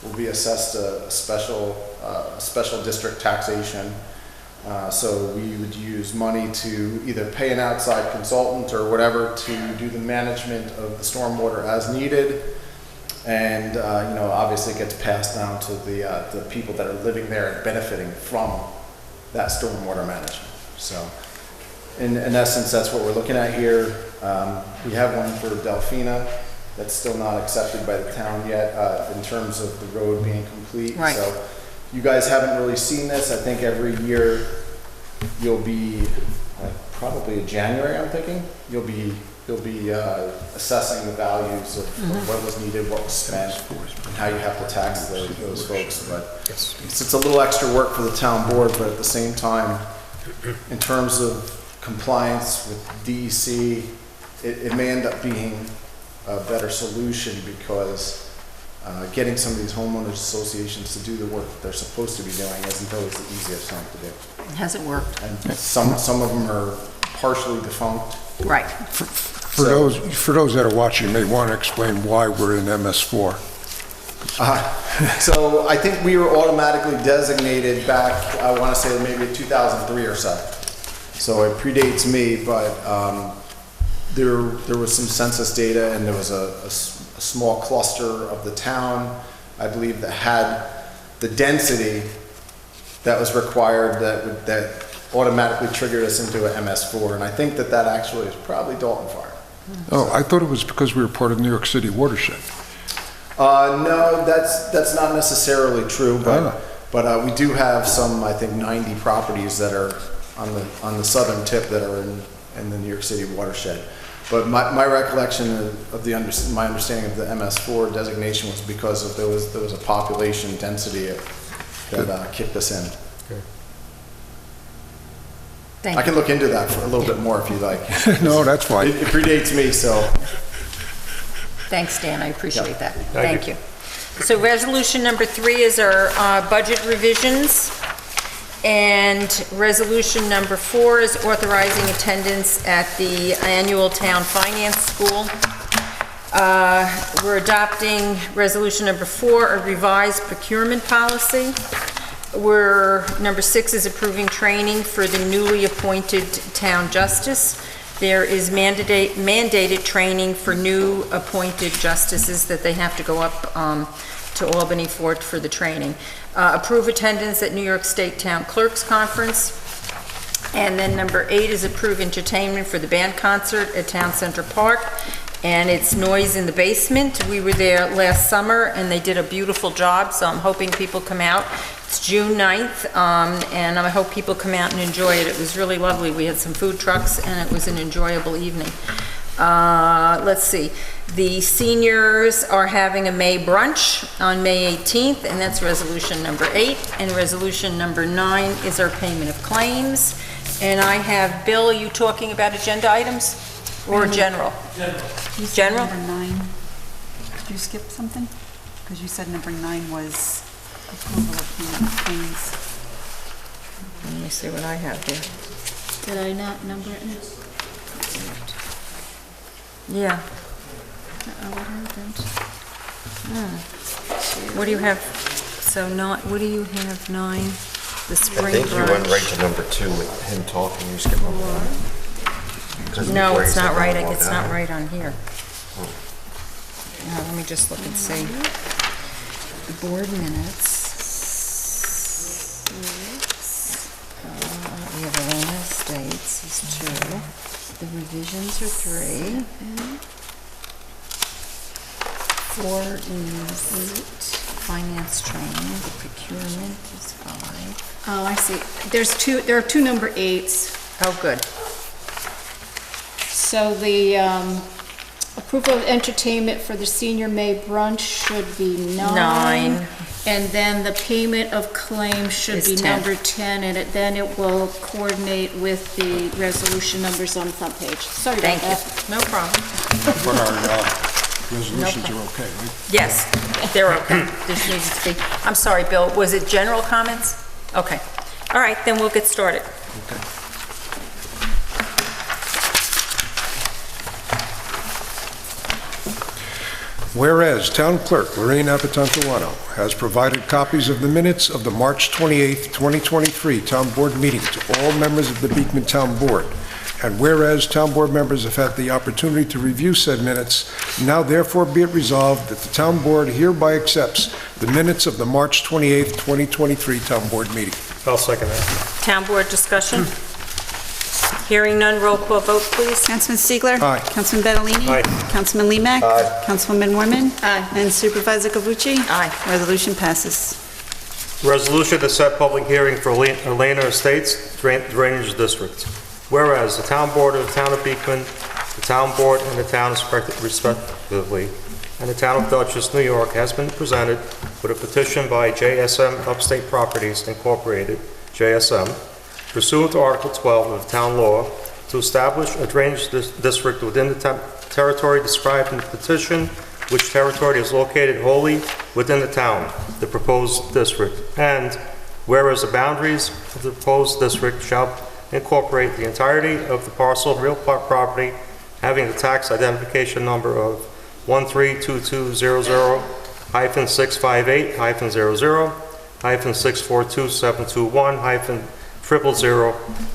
will be assessed a special district taxation. So we would use money to either pay an outside consultant or whatever to do the management of the stormwater as needed. And obviously it gets passed down to the people that are living there and benefiting from that stormwater management. So in essence, that's what we're looking at here. We have one for Delphina that's still not accepted by the town yet in terms of the road being complete. Right. So you guys haven't really seen this. I think every year you'll be, probably in January, I'm thinking, you'll be assessing the values of what was needed, what was spent, and how you have to tax those folks. But it's a little extra work for the town board, but at the same time, in terms of compliance with DEC, it may end up being a better solution, because getting some of these homeowners associations to do the work that they're supposed to be doing isn't always the easiest thing to do. It hasn't worked. And some of them are partially defunct. Right. For those that are watching, you may want to explain why we're in MS4. So I think we were automatically designated back, I want to say maybe 2003 or so. So it predates me, but there was some census data, and there was a small cluster of the town, I believe, that had the density that was required that automatically triggered us into a MS4. And I think that actually is probably Dalton Fire. Oh, I thought it was because we were part of New York City watershed. No, that's not necessarily true, but we do have some, I think, 90 properties that are on the southern tip that are in the New York City watershed. But my recollection of my understanding of the MS4 designation was because of there was a population density that kicked us in. Thank I you. can look into that for a little bit more if you like. No, that's fine. It predates me, so. Thanks, Dan, I appreciate that. Thank you. So resolution number 3 is our budget revisions. And resolution number 4 is authorizing attendance at the annual town finance school. We're adopting resolution number 4, a revised procurement policy. Number 6 is approving training for the newly appointed town justice. There is mandated training for new appointed justices that they have to go up to Albany for the training. Approve attendance at New York State Town Clerks Conference. And then number 8 is approve entertainment for the band concert at Town Center Park. And it's noise in the basement. We were there last summer and they did a beautiful job, so I'm hoping people come out. It's June 9th, and I hope people come out and enjoy it. It was really lovely. We had some food trucks and it was an enjoyable evening. Let's see. The seniors are having a May brunch on May 18th, and that's resolution number 8. And resolution number 9 is our payment of claims. And I have, Bill, are you talking about agenda items or general? General. You said General? Number 9. Did you skip something? Because you said number 9 was approval of payment of claims. Let me see what I have here. Did I not number it? Yeah. What happened? What do you have? So what do you have, 9? The I spring think you went right brunch. to number 2 with him talking, you skipped number 1. No, it's not right. It's not right on here. Let me just look and see. The board minutes. We have Elena Estates is 2. The revisions are 3. 4 is 8. Finance training. The procurement is 5. Oh, I see. There are 2 number 8s. Oh, good. So the approval of entertainment for the senior May brunch should be 9. And then the payment of claims should Is be 10. number 10, and then it will coordinate with the resolution numbers on the front page. Sorry about Thank that. you. No problem. But our resolutions are okay, right? Yes, they're okay. This needs to be, I'm sorry, Bill, was it general comments? Okay. All right, then we'll get started. Whereas Town Clerk Lorraine Apatantuano has provided copies of the minutes of the March 28th, 2023 Town Board meeting to all members of the Beekman Town Board, and whereas Town Board members have had the opportunity to review said minutes, now therefore be it resolved that the Town Board hereby accepts the minutes of the March 28th, 2023 Town Board meeting. I'll second that. Town board discussion? Hearing none, roll call vote, please. Councilman Stiegler? Aye. Councilman Bedellini? Aye. Councilman Limak? Aye. Councilwoman Mormon? Aye. And Supervisor Cavucci? Aye. Resolution passes. Resolution to set public hearing for Elena Estates Drainage District. Whereas the Town Board of the Town of Beekman, the Town Board and the Town respectively, and the Town of Dutchess, New York, has been presented with a petition by JSM Upstate Properties Incorporated, JSM, pursuant to Article 12 of Town Law, to establish a drainage district within the territory described in the petition, which territory is located wholly within the town, the proposed district. And whereas the boundaries of the proposed district shall incorporate the entirety of the parcel of real property having the tax identification number of 13220-5-658-00-642721-000,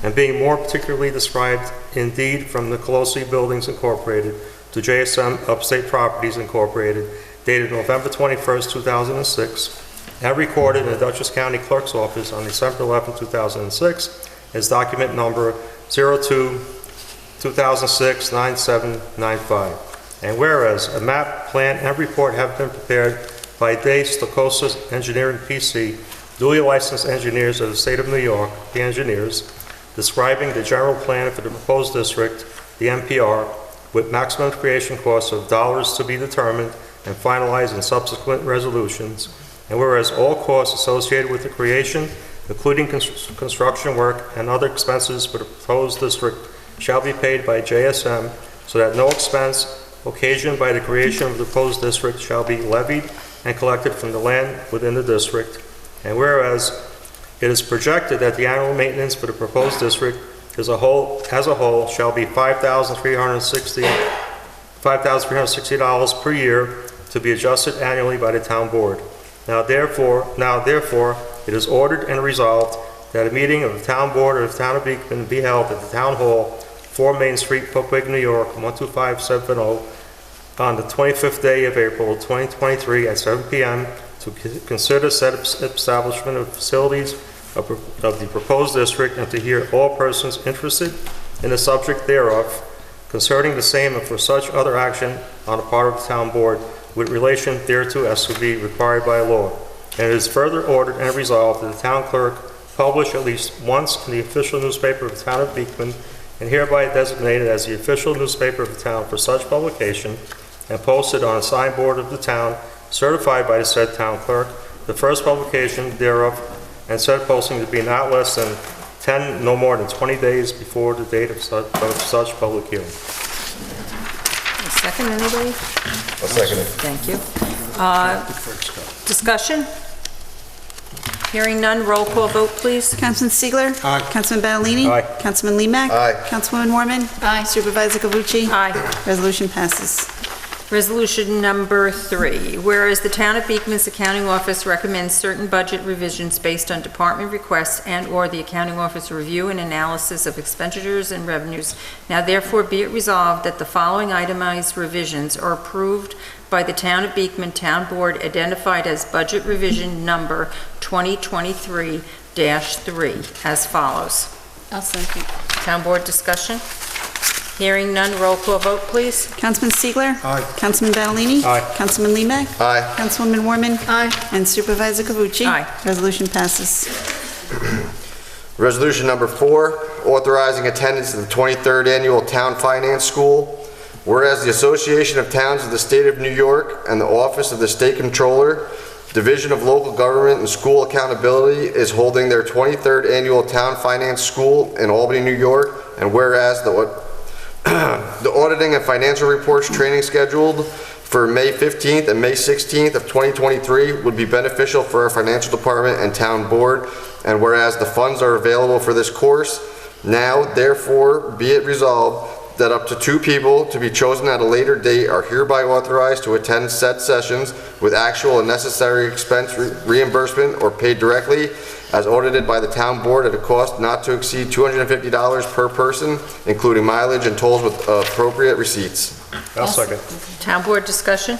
and being more particularly described in deed from the Colosi Buildings Incorporated to JSM Upstate Properties Incorporated, dated November 21st, 2006, and recorded in the Dutchess County Clerk's Office on December 11, 2006, as document number 02-2006-9795. And whereas a map, plan, and report have been prepared by Day Stokosis Engineering PC, duly licensed engineers of the state of New York, the engineers, describing the general plan for the proposed district, the MPR, with maximum creation costs of dollars to be determined and finalized in subsequent resolutions. And whereas all costs associated with the creation, including construction work and other expenses for the proposed district, shall be paid by JSM, so that no expense occasioned by the creation of the proposed district shall be levied and collected from the land within the district. And whereas it is projected that the annual maintenance for the proposed district as a whole shall be $5,360 $5,360 per year to be adjusted annually by the town board. Now therefore, it is ordered and resolved that a meeting of the town board of the town of Beekman be held at the town hall, 4 Main Street, Pockwig, New York, 12570, on the 25th day of April 2023 at 7 p.m. to consider said establishment of facilities of the proposed district and to hear all persons interested in the subject thereof concerning the same and for such other action on the part of the town board with relation thereto as to be required by law. And it is further ordered and resolved that the town clerk publish at least once in the official newspaper of the town of Beekman and hereby designated as the official newspaper of the town for such publication and posted on a signboard of the town certified by the said town clerk, the first publication thereof, and said posting to be not less than 10, no more than 20 days before the date of such public hearing. A second, anybody? I'll second it. Thank you. Discussion? Hearing none, roll call vote, please. Councilman Stiegler? Aye. Councilman Battaglia? Aye. Councilman Limak? Aye. Councilwoman Warman? Aye. Supervisor Cavucci? Aye. Resolution passes. Resolution number 3, whereas the Town of Beekman's Accounting Office recommends certain budget revisions based on department requests and/or the Accounting Office review and analysis of expenditures and revenues, now therefore be it resolved that the following itemized revisions are approved by the Town of Beekman Town Board identified as budget revision number 2023-3 as follows. I'll second. Town Board discussion? Hearing none, roll call vote, please. Councilman Stiegler? Aye. Councilman Battaglia? Aye. Councilman Limak? Aye. Councilwoman Warman? Aye. And Supervisor Cavucci? Aye. Resolution passes. Resolution number 4, authorizing attendance at the 23rd Annual Town Finance School. Whereas the Association of Towns of the State of New York and the Office of the State Comptroller, Division of Local Government and School Accountability is holding their 23rd Annual Town Finance School in Albany, New York, and whereas the auditing and financial reports training scheduled for May 15th and May 16th of 2023 would be beneficial for our financial department and town board, and whereas the funds are available for this course, now therefore be it resolved that up to 2 people to be chosen at a later date are hereby authorized to attend said sessions with actual and necessary expense reimbursement or paid directly as audited by the town board at a cost not to exceed $250 per person, including mileage and tolls with appropriate receipts. I'll second. Town Board discussion?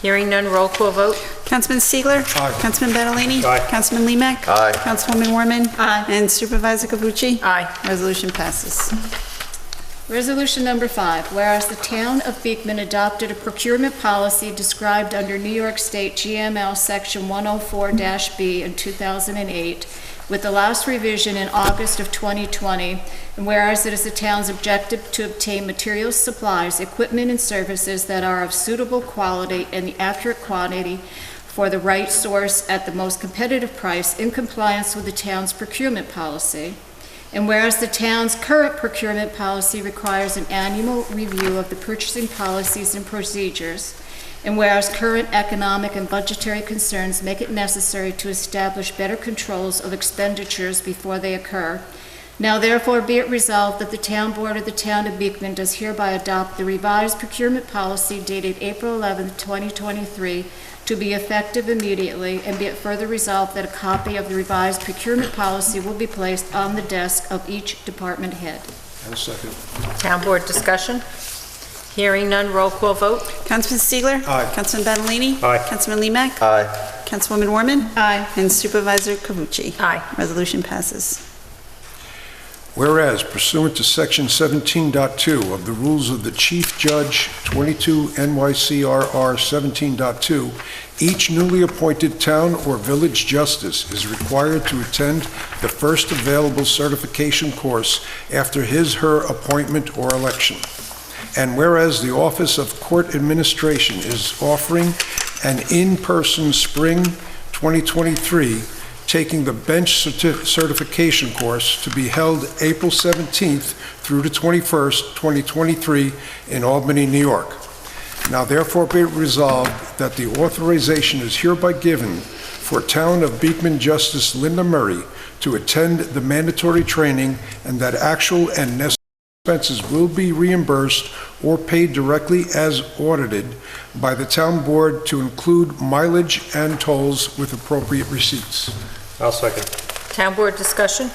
Hearing none, roll call vote. Councilman Stiegler? Aye. Councilman Battaglia? Aye. Councilman Limak? Aye. Councilwoman Warman? Aye. And Supervisor Cavucci? Aye. Resolution passes. Resolution number 5, whereas the town of Beekman adopted a procurement policy described under New York State GML Section 104-B in 2008, with the last revision in August of 2020, and whereas it is the town's objective to obtain materials, supplies, equipment, and services that are of suitable quality and the accurate quantity for the right source at the most competitive price in compliance with the town's procurement policy. And whereas the town's current procurement policy requires an annual review of the purchasing policies and procedures, and whereas current economic and budgetary concerns make it necessary to establish better controls of expenditures before they occur, now therefore be it resolved that the town board of the town of Beekman does hereby adopt the revised procurement policy dated April 11, 2023, to be effective immediately, and be it further resolved that a copy of the revised procurement policy will be placed on the desk of each department head. And second. Town Board discussion? Hearing none, roll call vote. Councilman Stiegler? Aye. Councilman Battaglia? Aye. Councilman Limak? Aye. Councilwoman Warman? Aye. And Supervisor Cavucci? Aye. Resolution passes. Whereas pursuant to Section 17.2 of the Rules of the Chief Judge, 22 NYCRR 17.2, each newly appointed town or village justice is required to attend the first available certification course after his/her appointment or election. And whereas the Office of Court Administration is offering an in-person spring 2023 taking the bench certification course to be held April 17th through the 21st, 2023 in Albany, New York. Now therefore be it resolved that the authorization is hereby given for Town of Beekman Justice Linda Murray to attend the mandatory training and that actual and necessary expenses will be reimbursed or paid directly as audited by the town board to include mileage and tolls with appropriate receipts. I'll second. Town board discussion?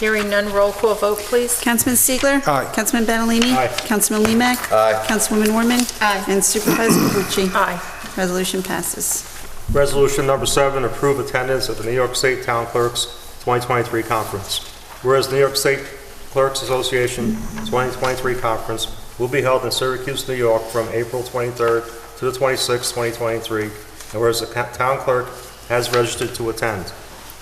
Hearing none, roll call vote, please. Councilman Stiegler? Aye. Councilman Benalini? Aye. Councilman Limak? Aye. Councilwoman Warman? Aye. And Supervisor Cavucci? Aye. Resolution passes. Resolution number 7, approve attendance at the New York State Town Clerks 2023 Conference. Whereas the New York State Clerks Association 2023 Conference will be held in Syracuse, New York from April 23rd to the 26th, 2023, and whereas the town clerk has registered to attend.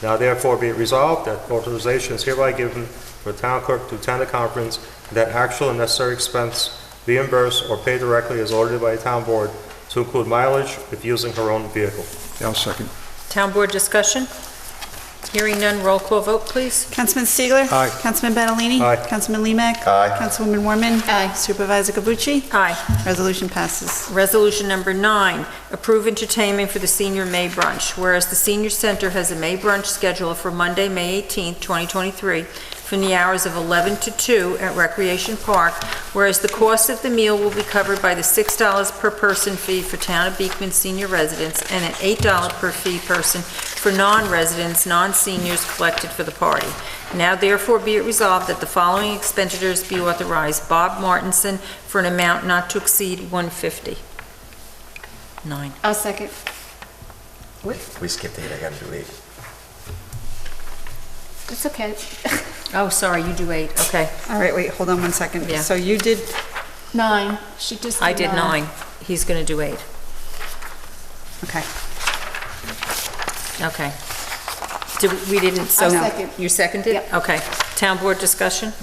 Now therefore be it resolved that authorization is hereby given for the town clerk to attend the conference, and that actual and necessary expense be reimbursed or paid directly as ordered by the town board to include mileage if using her own vehicle. I'll second. Town board discussion? Hearing none, roll call vote, please. Councilman Stiegler? Aye. Councilman Benalini? Aye. Councilman Limak? Aye. Councilwoman Warman? Aye. Supervisor Cavucci? Aye. Resolution passes. Resolution number 9, approve entertainment for the senior May brunch. Whereas the senior center has a May brunch scheduled for Monday, May 18th, 2023, from the hours of 11 to 2 at Recreation Park, whereas the cost of the meal will be covered by the $6 per person fee for Town of Beekman senior residents and an $8 per fee person for non-residents, non-seniors collected for the party. Now therefore be it resolved that the following expenditures be authorized. Bob Martinson for an amount not to exceed $150. 9. I'll second. We skipped 8, I gotta do 8. It's okay. Oh, sorry, you do 8, okay. All right, wait, hold on one second. Yeah. So you did, 9. She just I did 9. He's going to do 8. okay. Okay. We didn't, so... I'll second. You seconded? Yep. Okay. Town board discussion?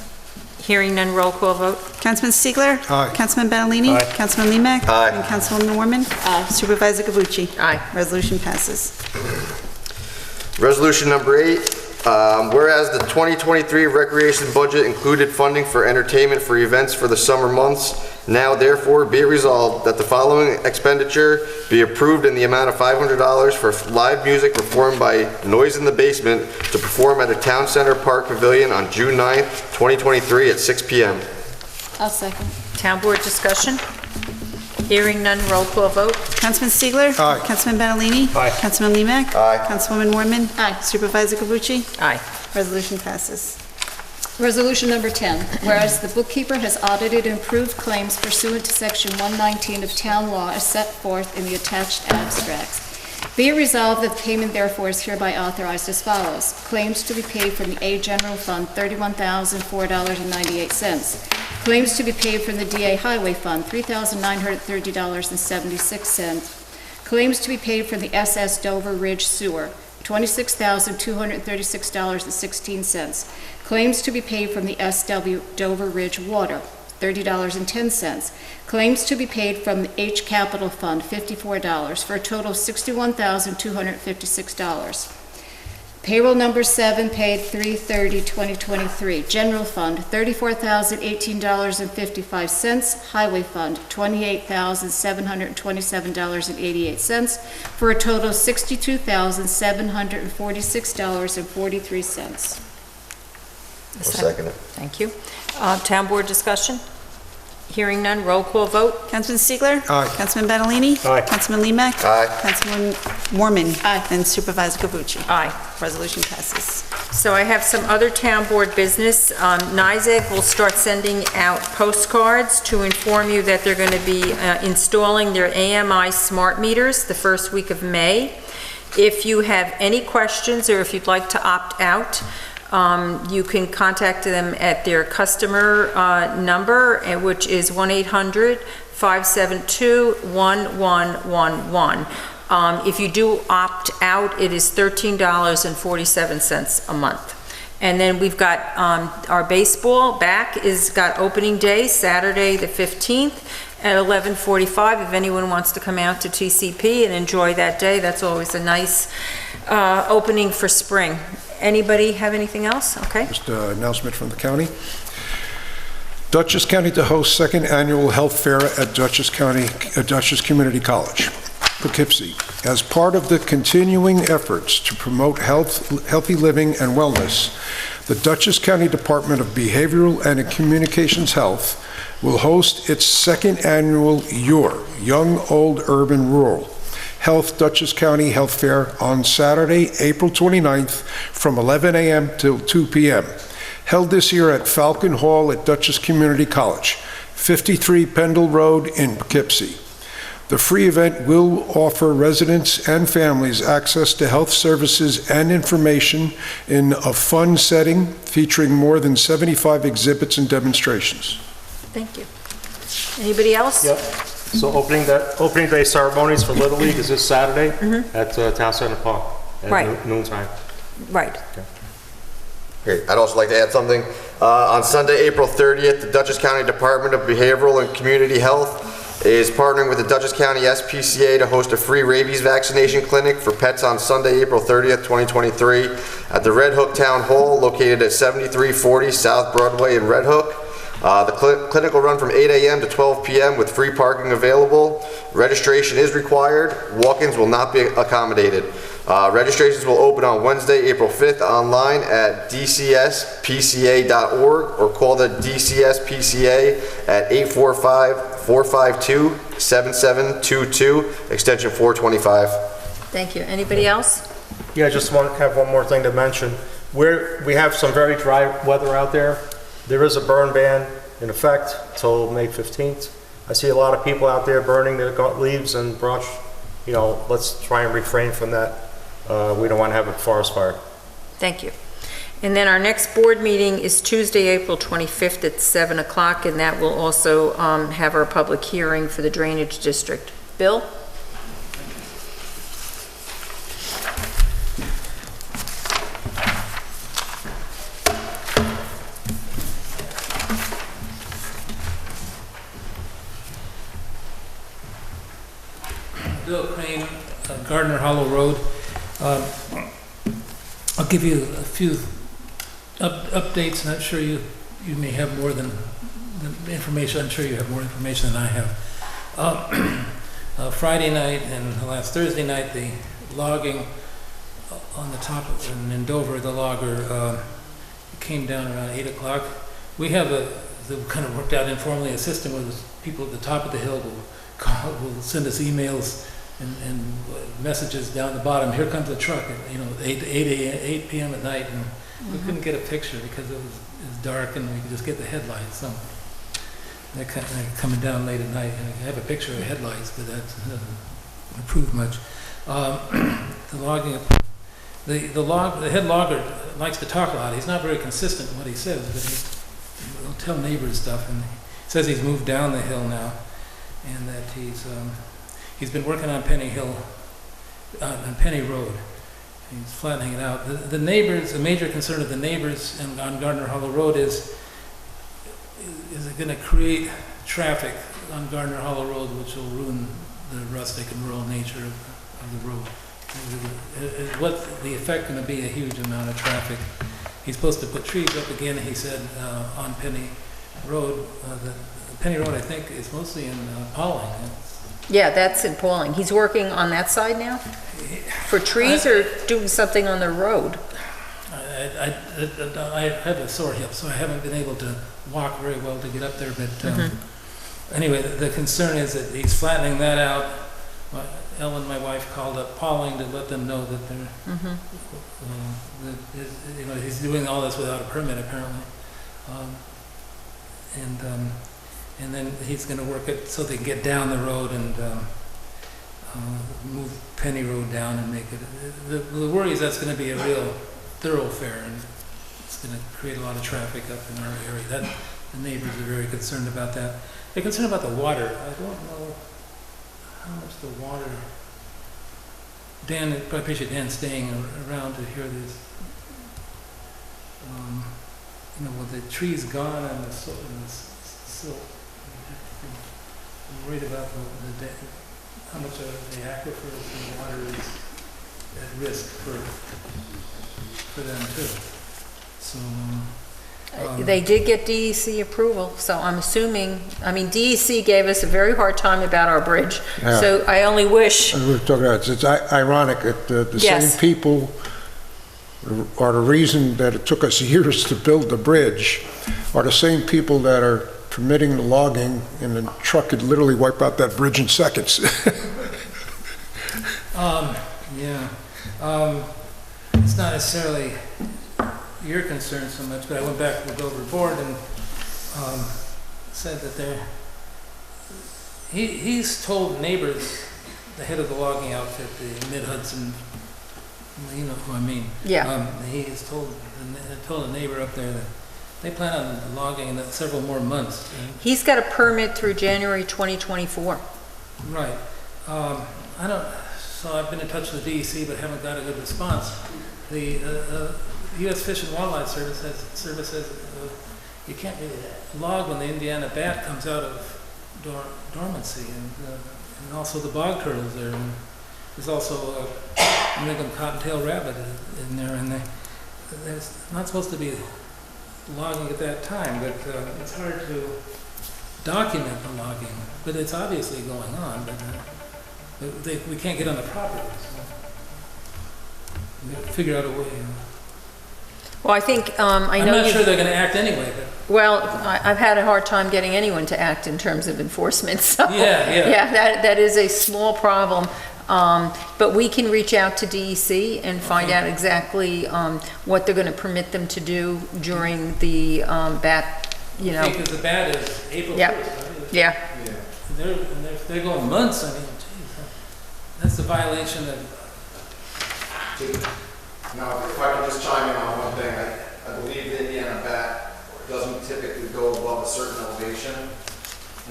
Hearing none, roll call vote? Councilman Stiegler? Aye. Councilman Benalini? Aye. Councilman Limak? Aye. And Councilwoman Warman? Aye. Supervisor Cavucci? Aye. Resolution passes. Resolution number 8, whereas the 2023 recreation budget included funding for entertainment for events for the summer months, now therefore be it resolved that the following expenditure be approved in the amount of $500 for live music performed by Noise in the Basement to perform at a Town Center Park Pavilion on June 9th, 2023 at 6 p.m. I'll second. Town board discussion? Hearing none, roll call vote? Councilman Stiegler? Aye. Councilman Benalini? Aye. Councilman Limak? Aye. Councilwoman Warman? Aye. Supervisor Cavucci? Aye. Resolution passes. Resolution number 10, whereas the bookkeeper has audited and approved claims pursuant to Section 119 of Town Law as set forth in the attached abstracts. Be it resolved that the payment therefore is hereby authorized as follows. Claims to be paid from the A General Fund, $31,004.98. Claims to be paid from the DA Highway Fund, $3,930.76. Claims to be paid from the SS Dover Ridge Sewer, $26,236.16. Claims to be paid from the SW Dover Ridge Water, $30.10. Claims to be paid from the H Capital Fund, $54, for a total of $61,256. Payroll number 7 paid 3/30/2023. General Fund, $34,018.55. Highway Fund, $28,727.88, for a total of $62,746.43. I'll second it. Thank you. Town board discussion? Hearing none, roll call vote? Councilman Stiegler? Aye. Councilman Benalini? Aye. Councilman Limak? Aye. Councilwoman Warman? Aye. And Supervisor Cavucci? Aye. Resolution passes. So I have some other town board business. NYSEG will start sending out postcards to inform you that they're going to be installing their AMI smart meters the first week of May. If you have any questions or if you'd like to opt out, you can contact them at their customer number, which is 1-800-572-1111. If you do opt out, it is $13.47 a month. And then we've got our baseball back is got opening day, Saturday the 15th at 11:45. If anyone wants to come out to TCP and enjoy that day, that's always a nice opening for spring. Anybody have anything else? Okay. Just an announcement from the county. Dutchess County to host second annual health fair at Dutchess Community College, Poughkeepsie. As part of the continuing efforts to promote healthy living and wellness, the Dutchess County Department of Behavioral and Communications Health will host its second annual Young, Old, Urban, Rural Health Dutchess County Health Fair on Saturday, April 29th from 11 a.m. till 2 p.m. Held this year at Falcon Hall at Dutchess Community College, 53 Pendle Road in Poughkeepsie. The free event will offer residents and families access to health services and information in a fun setting featuring more than 75 exhibits and demonstrations. Thank you. Anybody else? Yep. So opening day ceremonies for Little League is this Saturday at Town Center Park at Right. noontime. Right. Great. I'd also like to add something. On Sunday, April 30th, the Dutchess County Department of Behavioral and Community Health is partnering with the Dutchess County SPCA to host a free rabies vaccination clinic for pets on Sunday, April 30th, 2023 at the Red Hook Town Hall located at 7340 South Broadway in Red Hook. The clinic will run from 8 a.m. to 12 p.m. with free parking available. Registration is required. Walk-ins will not be accommodated. Registrations will open on Wednesday, April 5th online at dcspca.org or call the DCSPCA at 845-452-7722, extension 425. Thank you. Anybody else? Yeah, I just want to have one more thing to mention. We have some very dry weather out there. There is a burn ban in effect till May 15th. I see a lot of people out there burning their leaves and brush. You know, let's try and refrain from that. We don't want to have a forest fire. Thank you. And then our next board meeting is Tuesday, April 25th at 7 o'clock, and that will also have our public hearing for the drainage district. Bill? Bill Crane, Gardner Hollow Road. I'll give you a few updates. Not sure you may have more than the information. I'm sure you have more information than I have. Friday night and last Thursday night, the logging on the top in Dover, the logger came down around 8 o'clock. We have kind of worked out informally a system where the people at the top of the hill will send us emails and messages down the bottom. Here comes the truck at 8 p.m. at night, and we couldn't get a picture because it was dark and we could just get the headlights. So they're coming down late at night, and I have a picture of the headlights, but that doesn't improve much. The logging, the head logger likes to talk a lot. He's not very consistent in what he says, but he'll tell neighbors stuff, and he says he's moved down the hill now, and that he's been working on Penny Hill, on Penny Road. He's flattening it out. The neighbors, a major concern of the neighbors on Gardner Hollow Road is it going to create traffic on Gardner Hollow Road, which will ruin the rustic and rural nature of the road. What's the effect going to be? A huge amount of traffic. He's supposed to put trees up again, he said, on Penny Road. The Penny Road, I think, is mostly in Pauling. Yeah, that's in Pauling. He's working on that side now? For trees or doing something on the road? I have a sore hip, so I haven't been able to walk very well to get up there, but anyway, the concern is that he's flattening that out. Ellen, my wife, called up Pauling to let them know that they're, he's doing all this without a permit apparently, and then he's going to work it so they can get down the road and move Penny Road down and make it. The worry is that's going to be a real thoroughfare, and it's going to create a lot of traffic up in our area. The neighbors are very concerned about that. They're concerned about the water. I don't know how much the water. Dan, I appreciate Dan staying around to hear this. With the trees gone and the silt, I'm worried about how much of the aquifers and water is at risk for them too. So. They did get DEC approval, so I'm assuming, DEC gave us a very hard time about our bridge, Yeah. so I only wish, We're talking about, it's ironic that the Yes. same people are the reason that it took us years to build the bridge are the same people that are permitting the logging, and the truck could literally wipe out that bridge in seconds. Yeah. It's not necessarily your concern so much, but I went back to the Dover board and said that he's told neighbors, the head of the logging outfit, the Mid-Hudson, you know who I mean. Yeah. He has told a neighbor up there that they plan on logging in several more months. He's got a permit through January 2024. Right. So I've been in touch with the DEC, but haven't got a good response. The U.S. Fish and Wildlife Service says you can't really log when the Indiana bat comes out of dormancy, and also the bog turtles there. And there's also a New England cottontail rabbit in there, and they're not supposed to be logging at that time, but it's hard to document the logging. But it's obviously going on, but we can't get on the property, so we have to figure out a way. Well, I think, I I'm know not you. sure they're going to act anyway, but Well, I've had a hard time getting anyone to act in terms of enforcement, so. Yeah. Yeah, that is a small problem. But we can reach out to DEC and find out exactly what they're going to permit them to do during the bat, you know. because the bat is April 1st. Yeah. Right? Yeah, And they're going months. I mean, geez, that's the violation of. Now, if I can just chime in on one thing, I believe the Indiana bat doesn't typically go above a certain elevation.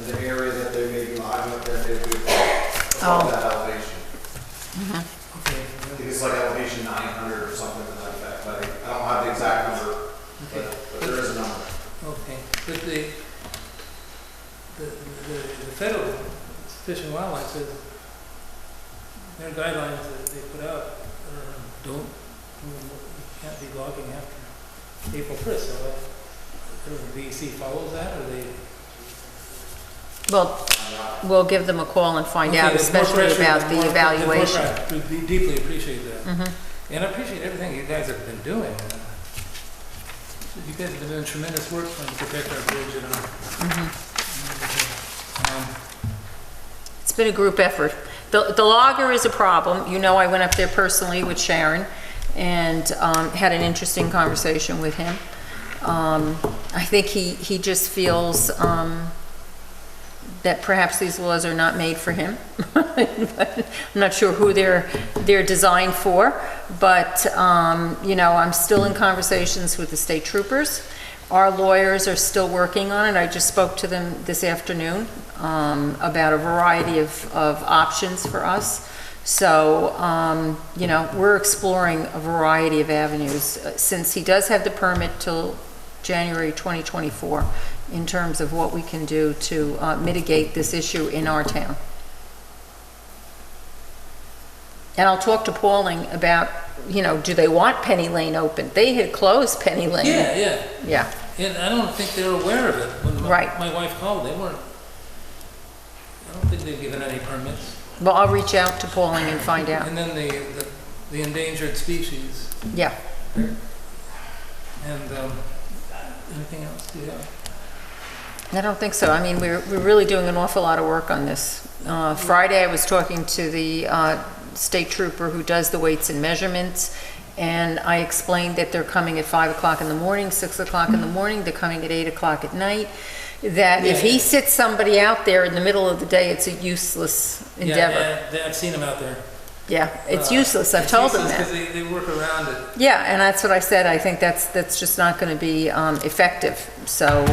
In the area that they may be logging up there, they would go above that elevation. Okay. I think it's like elevation 900 or something to that effect, but I don't have the exact number, but there is a number. Okay, but the federal Fish and Wildlife says their guidelines that they put out you can't be logging after April 1st, so the VEC follows that, or they? well, we'll give them a call and find out, Okay, there's more especially pressure, about more- the evaluation. We deeply appreciate that. And I appreciate everything you guys have been doing. You guys have been doing tremendous work trying to protect our bridge and It's been a group effort. The logger is a problem. You know, I went up there personally with Sharon and had an interesting conversation with him. I think he just feels that perhaps these laws are not made for him. I'm not sure who they're designed for, but you know, I'm still in conversations with the state troopers. Our lawyers are still working on it. I just spoke to them this afternoon about a variety of options for us. So, you know, we're exploring a variety of avenues since he does have the permit till January 2024 in terms of what we can do to mitigate this issue in our town. And I'll talk to Pauling about, you know, do they want Penny Lane open? They had closed Penny Lane. Yeah. Yeah. And I don't think they were aware of it when my wife called. They weren't. I don't think they've given any permits. Well, I'll reach out to Pauling and find out. And then the endangered species. Yeah. And anything else? Do you have? I don't think so. I mean, we're really doing an awful lot of work on this. Friday, I was talking to the state trooper who does the weights and measurements, and I explained that they're coming at 5 o'clock in the morning, 6 o'clock in the morning, they're coming at 8 o'clock at night, that if he sits somebody out there in the middle of the day, it's a useless endeavor. Yeah, I've seen them out there. Yeah, it's useless. I've told them that. Because they work around it. Yeah, and that's what I said. I think that's just not going to be effective. So,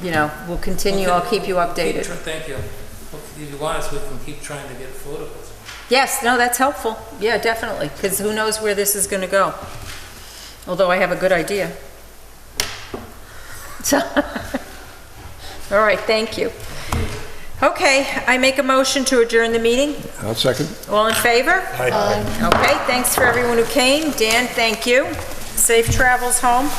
you know, we'll continue. I'll keep you updated. Thank you. If you want us, we can keep trying to get photos. Yes, no, that's helpful. Yeah, definitely, because who knows where this is going to go. Although I have a good idea. So, all right, thank you. Okay, I make a motion to adjourn the meeting. I'll second. All in favor? Aye. Okay, thanks for everyone who came. Dan, thank you. Safe travels home.